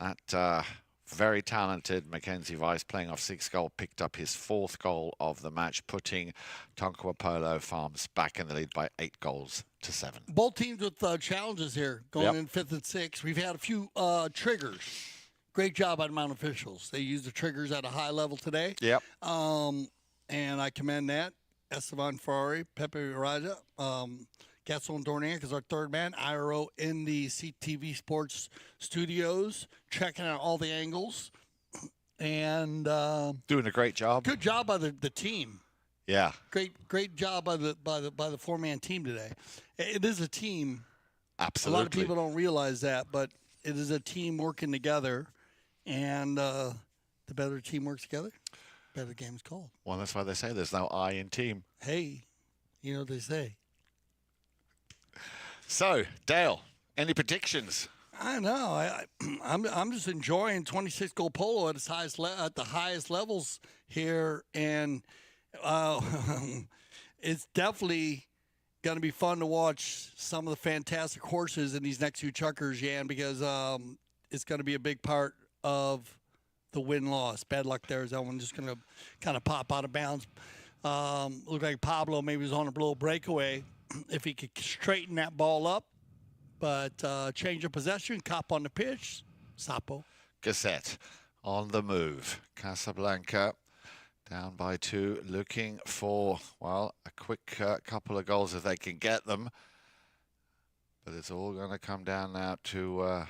that very talented Mackenzie Weiss, playing off 6 goal, picked up his 4th goal of the match, putting Tonkawa Polo Farms back in the lead by 8 goals to 7. Both teams with challenges here, going in 5th and 6th. We've had a few triggers. Great job on Mount officials. They used the triggers at a high level today. Yep. And I commend that. Esteban Ferrari, Pepe Raja, Gaston Dornier is our third man. IRO in the CTV Sports studios, checking out all the angles, and doing a great job. Good job by the team. Yeah. Great job by the 4-man team today. It is a team. Absolutely. A lot of people don't realize that, but it is a team working together, and the better the team works together, the better the game's called. Well, that's why they say there's no I in team. Hey, you know what they say. So, Dale, any predictions? I know. I'm just enjoying 26-goal polo at its at the highest levels here, and it's definitely going to be fun to watch some of the fantastic horses in these next 2 chukkers, Jan, because it's going to be a big part of the win-loss. Bad luck there is that one just going to kind of pop out of bounds. Looked like Pablo maybe was on a little breakaway. If he could straighten that ball up, but change of possession, cop on the pitch, Sapo. Cassette on the move. Casablanca down by 2, looking for, well, a quick couple of goals if they can get them. But it's all going to come down now to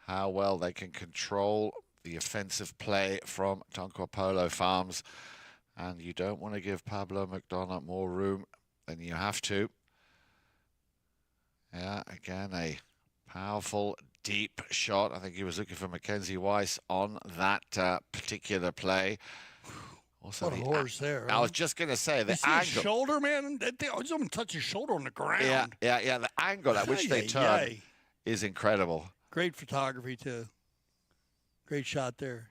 how well they can control the offensive play from Tonkawa Polo Farms. And you don't want to give Pablo MacDonough more room than you have to. Yeah, again, a powerful, deep shot. I think he was looking for Mackenzie Weiss on that particular play. Also, what a horse there. I was just going to say, the angle. His shoulder, man? Someone touch his shoulder on the ground. Yeah. The angle at which they turn is incredible. Great photography, too. Great shot there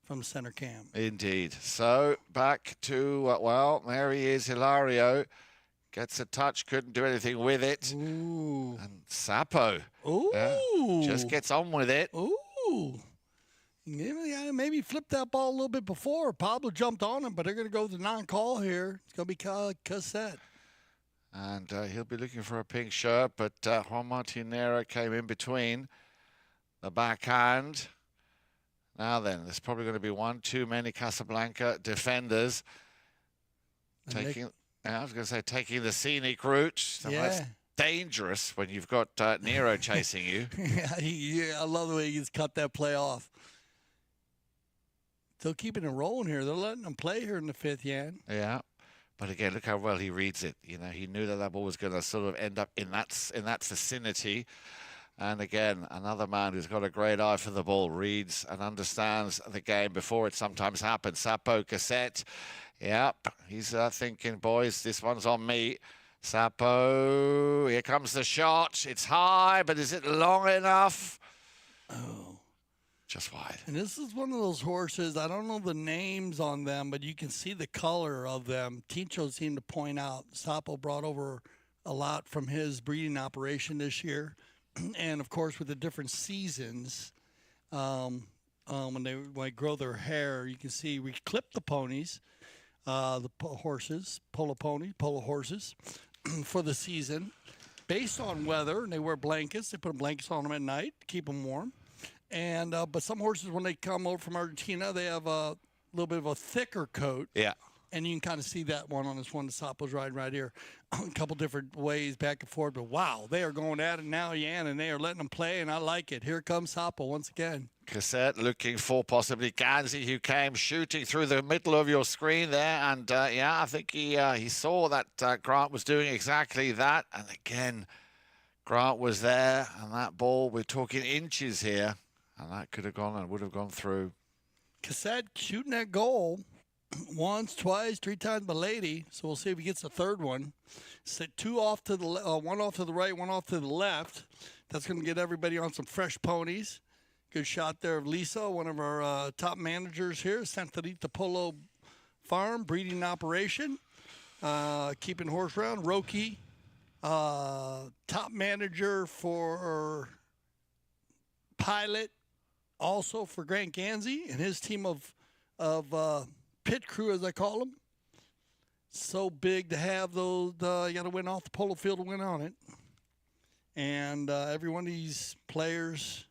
from center cam. Indeed. So, back to, well, there he is, Hilario. Gets a touch, couldn't do anything with it. Ooh. And Sapo. Ooh. Just gets on with it. Ooh. Maybe flip that ball a little bit before. Pablo jumped on him, but they're going to go with the non-call here. It's going to be Cassette. And he'll be looking for a pink shirt, but Juan Nero came in between. The backhand. Now then, there's probably going to be one too many Casablanca defenders. I was going to say taking the scenic route. That's dangerous when you've got Nero chasing you. I love the way he's cut that play off. Still keeping it rolling here. They're letting him play here in the 5th, Jan. Yeah. But again, look how well he reads it. You know, he knew that ball was going to sort of end up in that vicinity. And again, another man who's got a great eye for the ball, reads and understands the game before it sometimes happens. Sapo Cassette. Yep, he's thinking, boys, this one's on me. Sapo, here comes the shot. It's high, but is it long enough? Oh. Just wide. And this is one of those horses, I don't know the names on them, but you can see the color of them. Tincho seemed to point out Sapo brought over a lot from his breeding operation this year. And, of course, with the different seasons, when they grow their hair, you can see we clip the ponies. The horses, polo horses, for the season, based on weather. And they wear blankets. They put blankets on them at night to keep them warm. And but some horses, when they come over from Argentina, they have a little bit of a thicker coat. Yeah. And you can kind of see that one on this one. The Sapo's riding right here. A couple different ways back and forth. But, wow, they are going at it now, Jan, and they are letting them play, and I like it. Here comes Sapo once again. Cassette looking for possibly Ganzi, who came shooting through the middle of your screen there. And, I think he saw that Grant was doing exactly that. And, again, Grant was there, and that ball, we're talking inches here. And that could have gone and would have gone through. Cassette shooting that goal once, twice, 3 times by lady. So we'll see if he gets the third one. Set 2 off to the one off to the right, 1 off to the left. That's going to get everybody on some fresh ponies. Good shot there of Lisa, one of our top managers here, Santorita Polo Farm, breeding operation, keeping horse around. Roki, top manager for pilot, also for Grant Gansey and his team of pit crew, as I call them. So big to have those. You got to win off the polo field to win on it. And every one of these players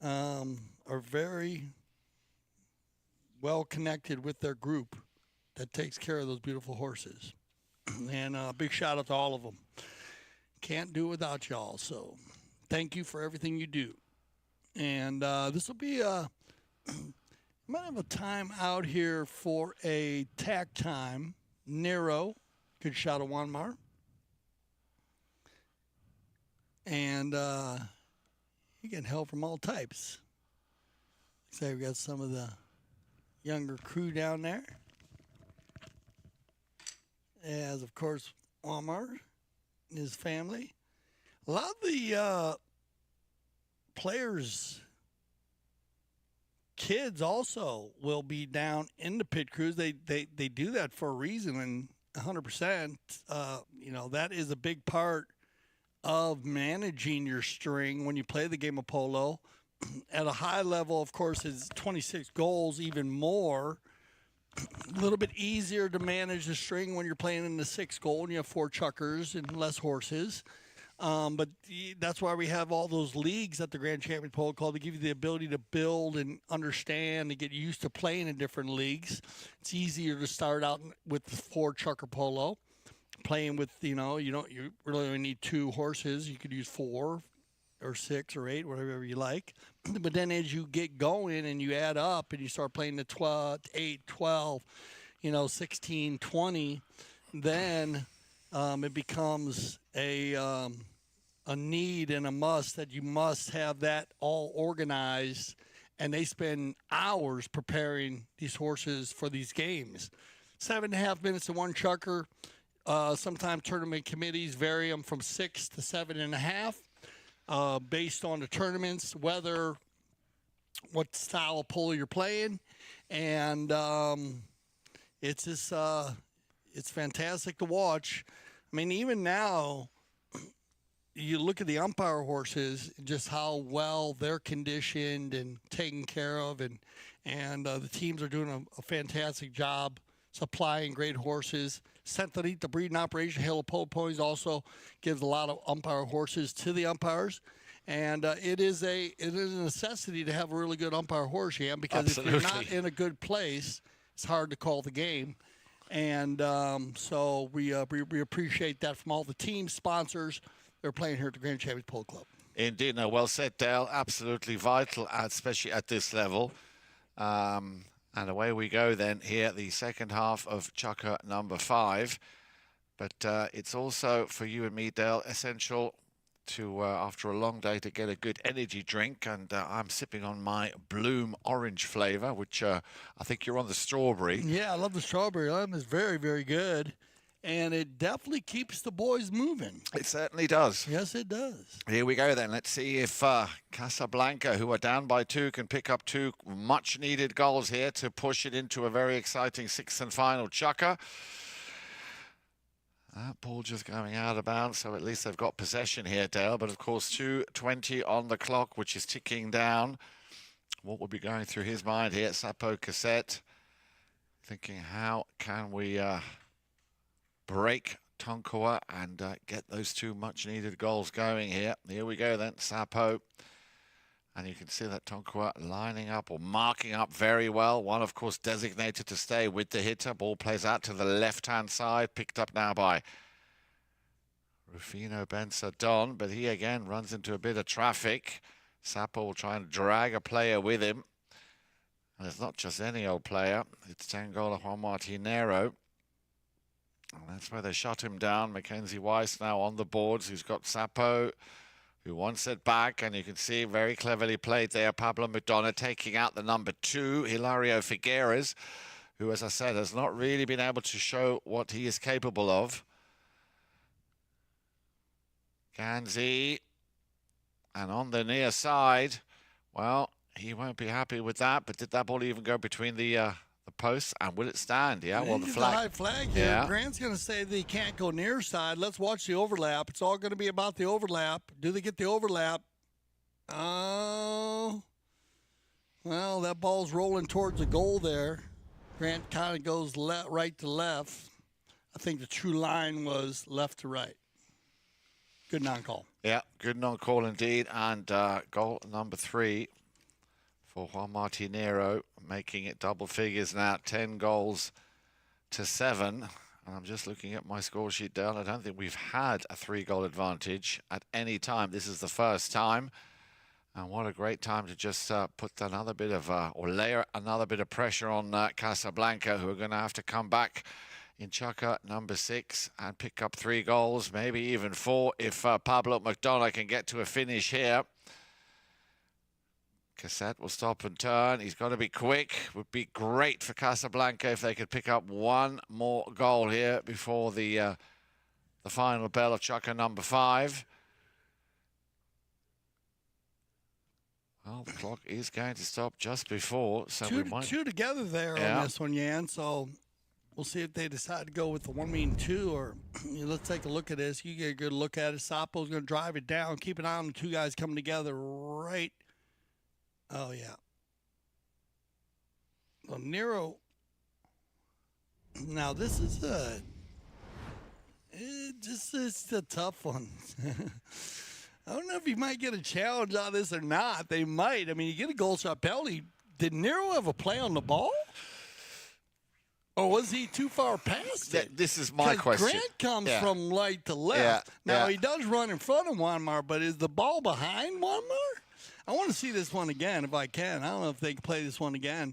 are very well connected with their group that takes care of those beautiful horses. And a big shout out to all of them. Can't do it without y'all. So thank you for everything you do. And this will be might have a time out here for a tack time. Nero, good shot of Juanma. And you get help from all types. So we've got some of the younger crew down there. As, of course, Juanma and his family. A lot of the players' kids also will be down in the pit crews. They do that for a reason, and 100%, that is a big part of managing your string when you play the game of polo. At a high level, of course, is 26 goals, even more. A little bit easier to manage the string when you're playing in the 6 goal and you have 4 chuckers and less horses. But that's why we have all those leagues at the Grand Champion Polo Club to give you the ability to build and understand and get used to playing in different leagues. It's easier to start out with 4 chucker polo. Playing with, you really only need 2 horses. You could use 4 or 6 or 8, whatever you like. But then as you get going and you add up and you start playing the 12, 8, 12, 16, 20, then it becomes a need and a must that you must have that all organized. And they spend hours preparing these horses for these games. 7.5 minutes to 1 chucker. Sometimes tournament committees vary them from 6 to 7.5, based on the tournaments, weather, what style of polo you're playing, and it's just it's fantastic to watch. I mean, even now, you look at the umpire horses, just how well they're conditioned and taken care of, and the teams are doing a fantastic job supplying great horses. Santorita breeding operation, Halo Polo Ponies also gives a lot of umpire horses to the umpires. And it is a necessity to have a really good umpire horse, because Absolutely. If you're not in a good place, it's hard to call the game. And so we appreciate that from all the team sponsors that are playing here at the Grand Champions Polo Club. Indeed. No, well said, Dale. Absolutely vital, especially at this level. And away we go then here, the second half of Chucker number 5. But it's also, for you and me, Dale, essential to, after a long day, to get a good energy drink. And I'm sipping on my Bloom orange flavor, which I think you're on the strawberry. Yeah, I love the strawberry. It's very, very good. And it definitely keeps the boys moving. It certainly does. Yes, it does. Here we go then. Let's see if Casablanca, who are down by 2, can pick up 2 much-needed goals here to push it into a very exciting 6th and final chucker. That ball just going out of bounds, so at least they've got possession here, Dale. But, of course, 2:20 on the clock, which is ticking down. What will be going through his mind here? Sapo Cassette thinking, how can we break Tonkawa and get those 2 much-needed goals going here. Here we go then, Sapo. And you can see that Tonkawa lining up or marking up very well. One, of course, designated to stay with the hitter. Ball plays out to the left-hand side, picked up now by Rufino Bensadon, but he again runs into a bit of traffic. Sapo will try and drag a player with him. And it's not just any old player. It's Tangola Juanma Nero. And that's where they shot him down. Mackenzie Weiss now on the boards. He's got Sapo, who wants it back, and you can see very cleverly played there. Pablo MacDonough taking out the number 2, Hilario Figueres, who, as I said, has not really been able to show what he is capable of. Mackenzie, and on the near side, well, he won't be happy with that, but did that ball even go between the posts, and will it stand? Yeah, well, the flag. High flag here. Yeah. Grant's going to say they can't go near side. Let's watch the overlap. It's all going to be about the overlap. Do they get the overlap? Oh, well, that ball's rolling towards the goal there. Grant kind of goes right to left. I think the true line was left to right. Good non-call. Yeah, good non-call indeed, and goal number 3 for Juanma Nero, making it double figures now, 10 goals to 7. And I'm just looking at my score sheet, Dale. I don't think we've had a 3-goal advantage at any time. This is the first time. And what a great time to just put another bit of, or layer another bit of pressure on Casablanca, who are going to have to come back in Chukka number 6 and pick up 3 goals, maybe even 4 if Pablo MacDonough can get to a finish here. Cassette will stop and turn. He's got to be quick. Would be great for Casablanca if they could pick up 1 more goal here before the final bell of Chukka number 5. Well, the clock is going to stop just before, so we might... Two together there on this one, Jan, so we'll see if they decide to go with the 1-2, or let's take a look at this. You get a good look at it. Sapo's going to drive it down. Keep an eye on the 2 guys coming together right. Oh, yeah. Well, Nero. Now, this is it's a tough one. I don't know if you might get a challenge on this or not. They might. I mean, you get a goal shot penalty. Did Nero have a play on the ball? Or was he too far past it? This is my question. Grant comes from right to left. Now, he does run in front of Juanma, but is the ball behind Juanma? I want to see this one again if I can. I don't know if they can play this one again.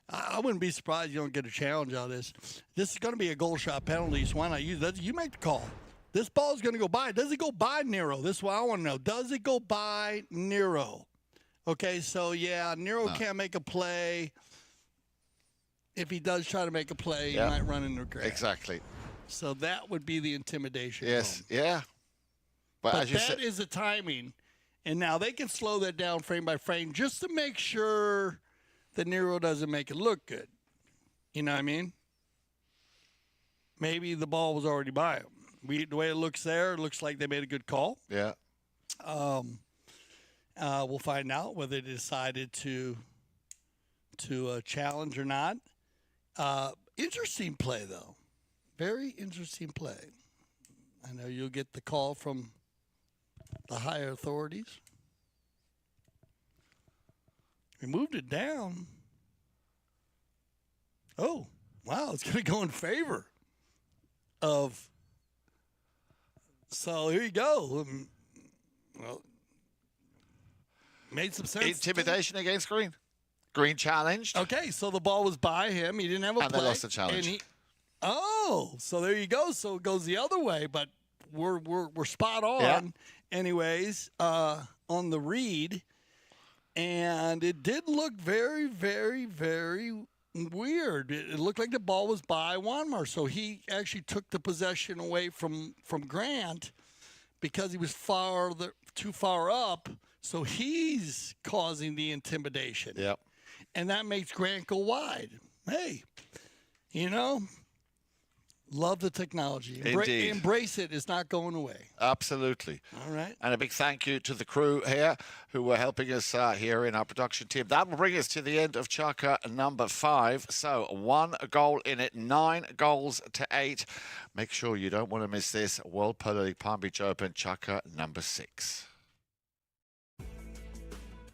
I wouldn't be surprised you don't get a challenge on this. This is going to be a goal shot penalty, so why not use that? You make the call. This ball is going to go by. Does it go by Nero? This is what I want to know. Does it go by Nero? Okay, so, yeah, Nero can't make a play. If he does try to make a play, he might run into Grant. Exactly. So that would be the intimidation. Yes, But as you that is the timing. And now they can slow that down frame by frame just to make sure that Nero doesn't make it look good. You know what I mean? Maybe the ball was already by him. The way it looks there, it looks like they made a good call. Yeah. We'll find out whether they decided to challenge or not. Interesting play, though. Very interesting play. I know you'll get the call from the higher authorities. We moved it down. Oh, wow, it's going to go in favor of. So here you go. Well, made some sense. Intimidation against Green. Green challenged. Okay, so the ball was by him. He didn't have a play. And they lost the challenge. So there you go. So it goes the other way, but we're spot on anyways on the read. And it did look very, very, very weird. It looked like the ball was by Juanma. So he actually took the possession away from Grant because he was too far up. So he's causing the intimidation. Yep. And that makes Grant go wide. Hey, love the technology. Indeed. Embrace it. It's not going away. Absolutely. All right. And a big thank you to the crew here who were helping us here in our production team. That will bring us to the end of Chukka number 5. So 1 goal in it, 9 goals to 8. Make sure you don't want to miss this World Polo League Palm Beach Open Chukka number 6.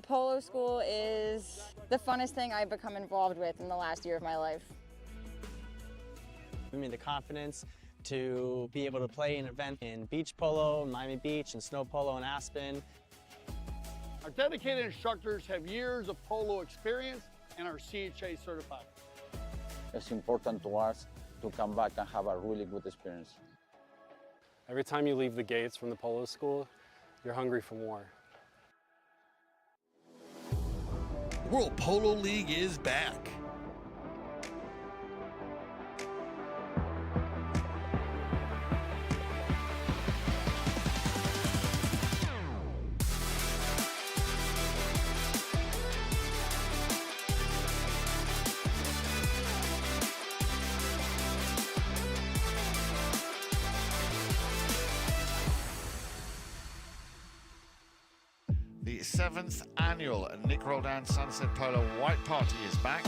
Polo school is the funnest thing I've become involved with in the last year of my life. I mean, the confidence to be able to play an event in beach polo, Miami Beach, and snow polo in Aspen. Our dedicated instructors have years of polo experience and are CHA certified. It's important to us to come back and have a really good experience. Every time you leave the gates from the polo school, you're hungry for more. World Polo League is back. The 7th annual Nick Roldan Sunset Polo White Party is back.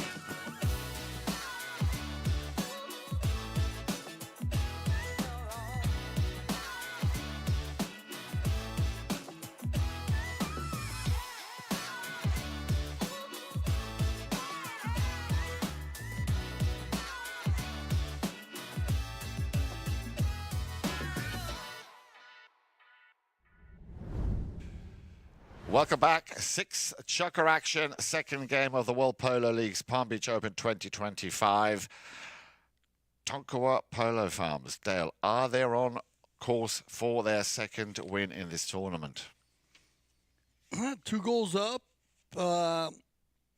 Welcome back. 6th chukker action, second game of the World Polo League's Palm Beach Open 2025. Tonkawa Polo Farms, Dale, are they on course for their second win in this tournament? 2 goals up.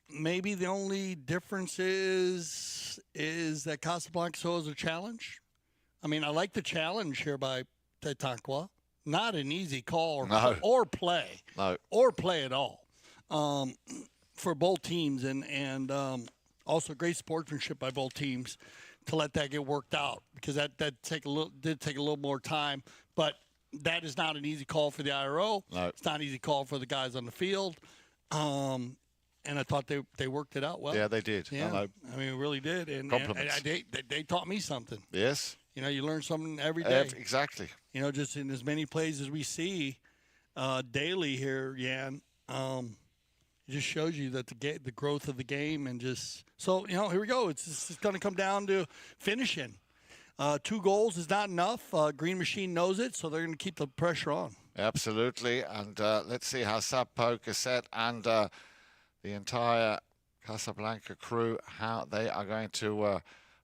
Maybe the only difference is that Casablanca has a challenge. I mean, I like the challenge here by Tonkawa. Not an easy call or play. No. Or play at all for both teams. And also great sportsmanship by both teams to let that get worked out, because that did take a little more time. But that is not an easy call for the IRO. No. It's not an easy call for the guys on the field. And I thought they worked it out well. Yeah, they did. Yeah, I mean, it really did. And Compliments. They taught me something. Yes. You know, you learn something every day. Exactly. You know, just in as many plays as we see daily here, Jan, it just shows you that the growth of the game, and just so, you know, here we go. It's going to come down to finishing. 2 goals is not enough. Green Machine knows it, so they're going to keep the pressure on. Absolutely. And let's see how Sappo, Cassette, and the entire Casablanca crew, how they are going to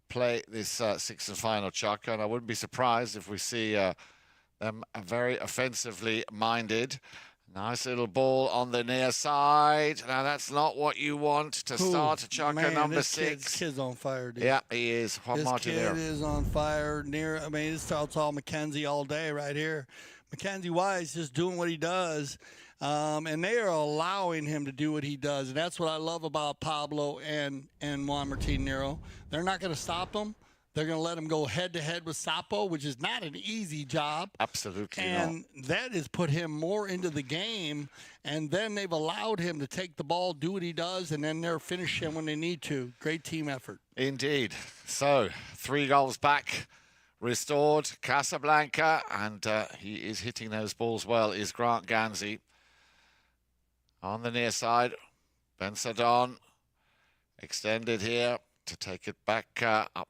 play this 6th and final chukker. And I wouldn't be surprised if we see them very offensively minded. Nice little ball on the near side. Now, that's not what you want to start a chukker number 6. This kid's on fire, dude. Yeah, he is. Juan Martín Nero. This kid is on fire. I mean, it's all Mackenzie all day right here. Mackenzie Weiss just doing what he does. And they are allowing him to do what he does. And that's what I love about Pablo and Juan Martín Nero. They're not going to stop him. They're going to let him go head-to-head with Sappo, which is not an easy job. Absolutely and that has put him more into the game. And then they've allowed him to take the ball, do what he does, and then they're finish him when they need to. Great team effort. Indeed. So, 3 goals back. Restored. Casablanca. And he is hitting those balls well, is Grant Gansey. On the near side, Bensadon extended here to take it back up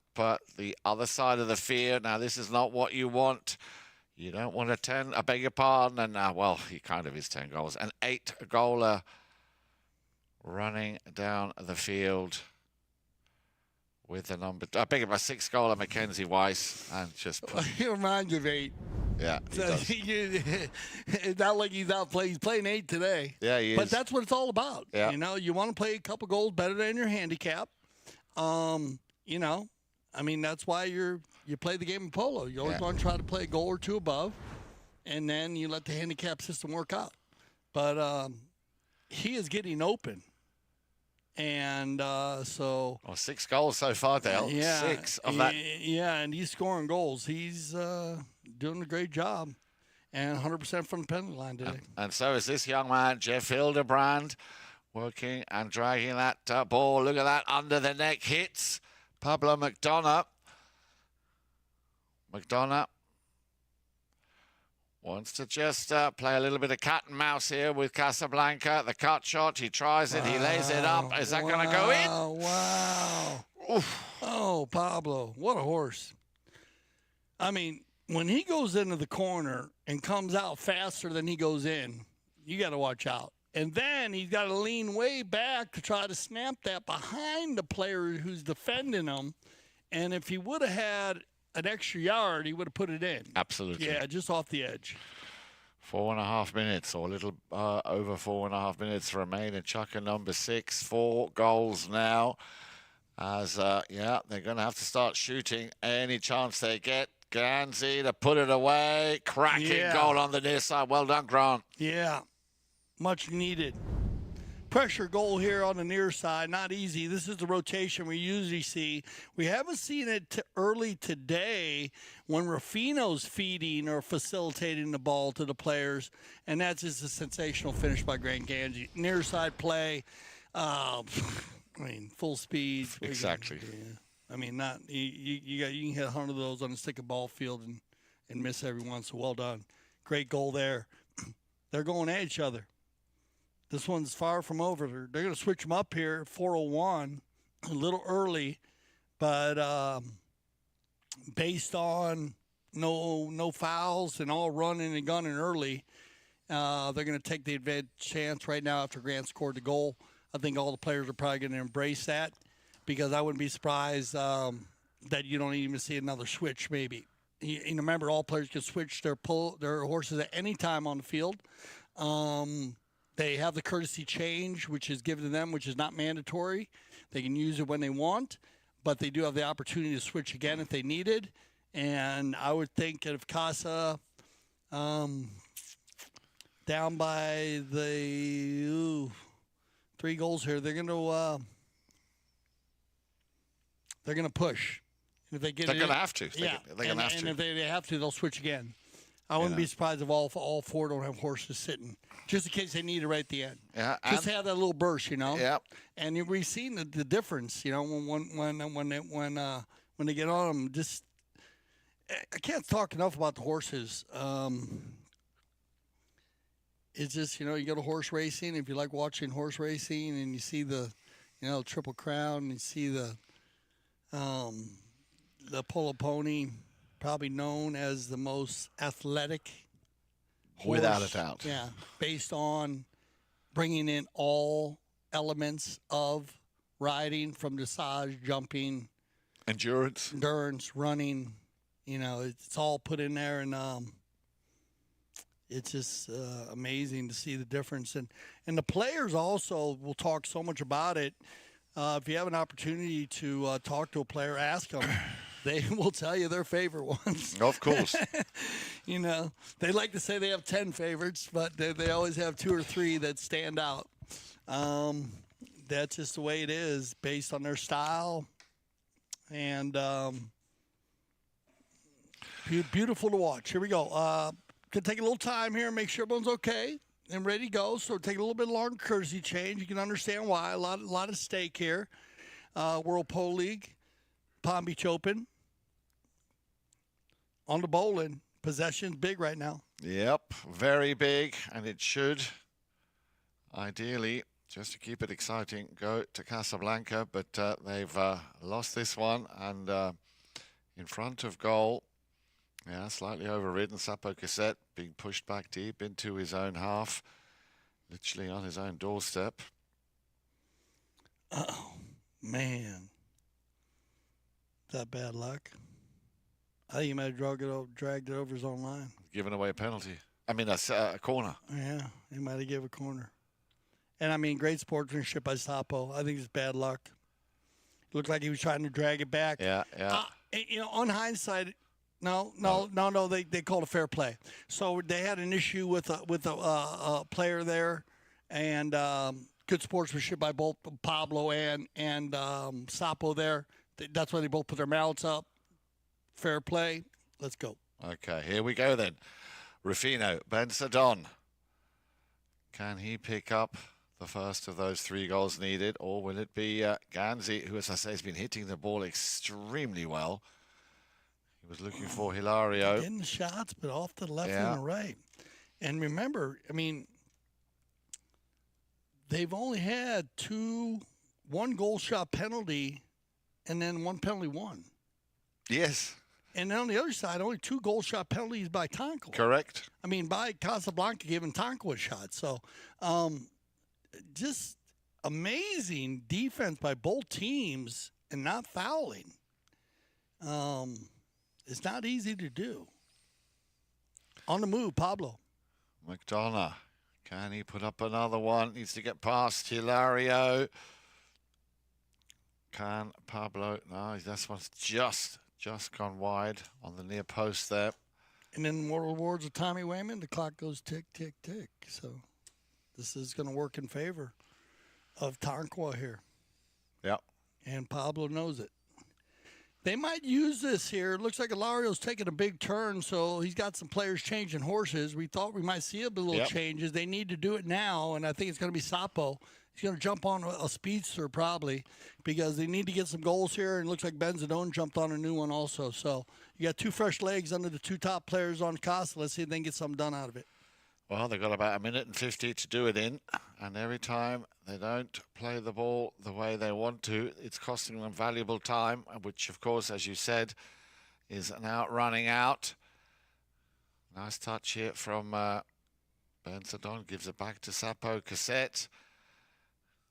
the other side of the field. Now, this is not what you want. You don't want a 10, I beg your pardon. And, well, he kind of is 10 goals. An 8-goaler running down the field with the number, I beg your pardon, 6-goaler Mackenzie Weiss. And just put, He reminds you of 8. Yeah, he does. It's not like he's out playing. He's playing 8 today. Yeah, he is. But that's what it's all about. Yeah. You know, you want to play a couple goals better than your handicap. You know, I mean, that's why you play the game of polo. You always want to try to play a goal or 2 above, and then you let the handicap system work out. But he is getting open. And so... Well, 6 goals so far, Dale. Yeah. 6 of that. Yeah, and he's scoring goals. He's doing a great job. And 100% from the penalty line today. And so is this young man, Jeff Hildebrand, working and dragging that ball. Look at that, under the neck hits. Pablo MacDonough. MacDonough wants to just play a little bit of cat and mouse here with Casablanca. The cut shot, he tries it, he lays it up. Is that going to go in? Wow. Oof. Oh, Pablo, what a horse. I mean, when he goes into the corner and comes out faster than he goes in, you got to watch out. And then he's got to lean way back to try to snap that behind the player who's defending him. And if he would have had an extra yard, he would have put it in. Absolutely. Yeah, just off the edge. 4.5 minutes, or a little over 4.5 minutes remain in Chucker number 6. 4 goals now. As, yeah, they're going to have to start shooting any chance they get. Ganzi to put it away. Cracking goal on the near side. Well done, Grant. Yeah, much needed. Pressure goal here on the near side. Not easy. This is the rotation we usually see. We haven't seen it early today when Rufino's feeding or facilitating the ball to the players, and that's just a sensational finish by Grant Ganzi. Near side play. I mean, full speed. Exactly. Yeah. I mean, not you can hit 100 of those on a stick of ball field and miss every one. So well done. Great goal there. They're going at each other. This one's far from over. They're going to switch them up here, 4:01, a little early, but based on no fouls and all running and gunning early, they're going to take the advantage chance right now after Grant scored the goal. I think all the players are probably going to embrace that, because I wouldn't be surprised that you don't even see another switch maybe. You remember, all players can switch their horses at any time on the field. They have the courtesy change, which is given to them, which is not mandatory. They can use it when they want, but they do have the opportunity to switch again if they needed. And I would think that if Casa down by the 3 goals here, they're going to push. If they get they're going to have to. Yeah, they're going to have to. And if they have to, they'll switch again. I wouldn't be surprised if all 4 don't have horses sitting, just in case they need it right at the end. Yeah, just to have that little burst, Yeah. And we've seen the difference, when they get on them. Just, I can't talk enough about the horses. It's just, you go to horse racing. If you like watching horse racing, and you see the, Triple Crown, and you see the Polo Pony, probably known as the most athletic horse. Without a doubt. Yeah, based on bringing in all elements of riding, from dressage, jumping, endurance, running. It's all put in there, and it's just amazing to see the difference. And the players also will talk so much about it. If you have an opportunity to talk to a player, ask them. They will tell you their favorite ones. Of course. They like to say they have 10 favorites, but they always have 2 or 3 that stand out. That's just the way it is, based on their style. And beautiful to watch. Here we go. Could take a little time here and make sure everyone's okay and ready to go. So take a little bit longer courtesy change. You can understand why. A lot at stake here. World Polo League, Palm Beach Open. On the bowling, possession's big right now. Yep, very big, and it should, ideally, just to keep it exciting, go to Casablanca, but they've lost this one, and in front of goal, slightly overridden, Sapo Cassette being pushed back deep into his own half, literally on his own doorstep. Oh, man. Is that bad luck? I think he might have dragged it over his own line. Giving away a penalty. I mean, a corner. Yeah, he might have given a corner. And, I mean, great sportsmanship by Sapo. I think it's bad luck. It looked like he was trying to drag it back. Yeah. On hindsight, no, they called a fair play. So they had an issue with a player there, and good sportsmanship by both Pablo and Sapo there. That's why they both put their mouths up. Fair play. Let's go. Okay, here we go then. Rufino, Ben Sadon. Can he pick up the first of those 3 goals needed, or will it be Ganzi, who, as I say, has been hitting the ball extremely well? He was looking for Hilario. Getting the shots, but off to the left and the right. And remember, I mean, they've only had 1 goal shot penalty, and then 1 penalty won. Yes. And then on the other side, only 2 goal shot penalties by Tonkawa. Correct. I mean, by Casablanca giving Tonkawa a shot. So, just amazing defense by both teams and not fouling. It's not easy to do. On the move, Pablo. MacDonough. Can he put up another one? Needs to get past Hilario. Can Pablo? No, this one's just gone wide on the near post there. And then more rewards of Tommy Wayman. The clock goes tick, tick, tick. So this is going to work in favor of Tonkawa here. Yep. And Pablo knows it. They might use this here. It looks like Hilario's taking a big turn, so he's got some players changing horses. We thought we might see a little changes. They need to do it now, and I think it's going to be Sapo. He's going to jump on a speedster probably because they need to get some goals here, and it looks like Benzadone jumped on a new one also. So you got 2 fresh legs under the 2 top players on Casa. Let's see if they can get something done out of it. Well, they've got about 1:50 to do it in, and every time they don't play the ball the way they want to, it's costing them valuable time, which, of course, as you said, is now running out. Nice touch here from Benzadone. Gives it back to Sapo Cassette.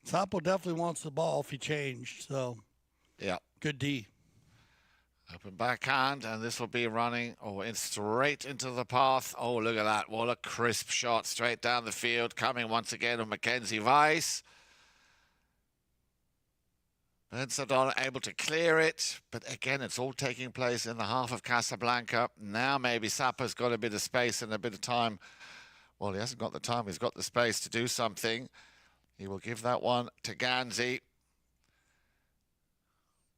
Sapo definitely wants the ball if he changed, so yeah, good D. Open backhand, and this will be running straight into the path. Oh, look at that. What a crisp shot straight down the field. Coming once again of Mackenzie Weiss. Benzadone able to clear it, but again, it's all taking place in the half of Casablanca. Now maybe Sapo's got a bit of space and a bit of time. Well, he hasn't got the time. He's got the space to do something. He will give that one to Ganzi.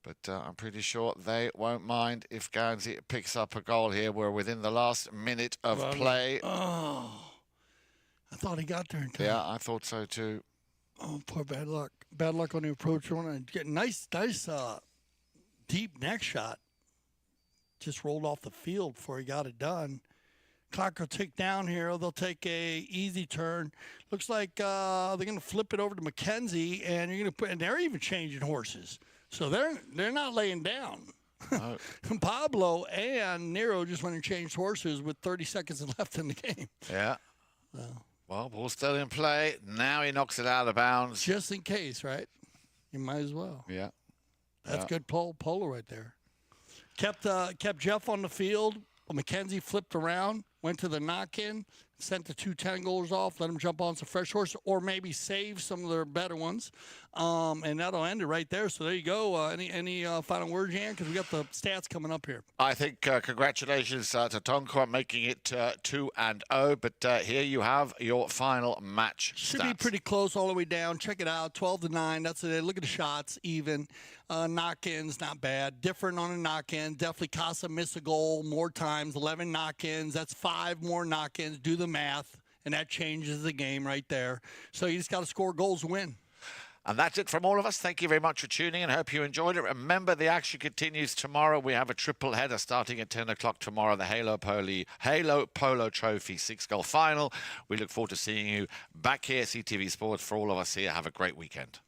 But I'm pretty sure they won't mind if Ganzi picks up a goal here. We're within the last minute of play. Oh, I thought he got there in time. Yeah, I thought so too. Oh, poor bad luck. Bad luck on the approach run. And get nice, deep neck shot. Just rolled off the field before he got it done. Clock will tick down here. They'll take a easy turn. Looks like they're going to flip it over to Mackenzie, and you're going to put. And they're even changing horses. So they're not laying down. No. Pablo and Nero just went and changed horses with 30 seconds left in the game. Yeah. Well, ball's still in play. Now he knocks it out of bounds. Just in case, right? You might as well. Yeah. That's good polo right there. Kept Jeff on the field. Mackenzie flipped around, went to the knock-in, sent the 2 10-goalers off, let them jump on some fresh horses, or maybe save some of their better ones. And that'll end it right there. So there you go. Any final words, Jan? Because we got the stats coming up here. I think congratulations to Tonkawa making it 2-0. But here you have your final match Should stats. be pretty close all the way down. Check it out, 12-9. That's it. Look at the shots, even. Knock-ins, not bad. Different on a knock-in. Definitely Casa missed a goal more times. 11 knock-ins. That's 5 more knock-ins. Do the math, and that changes the game right there. So you just got to score goals to win. And that's it from all of us. Thank you very much for tuning in. Hope you enjoyed it. Remember, the action continues tomorrow. We have a triple header starting at 10 o'clock tomorrow, the Halo Polo Trophy 6-goal final. We look forward to seeing you back here at CTV Sports. For all of us here, have a great weekend.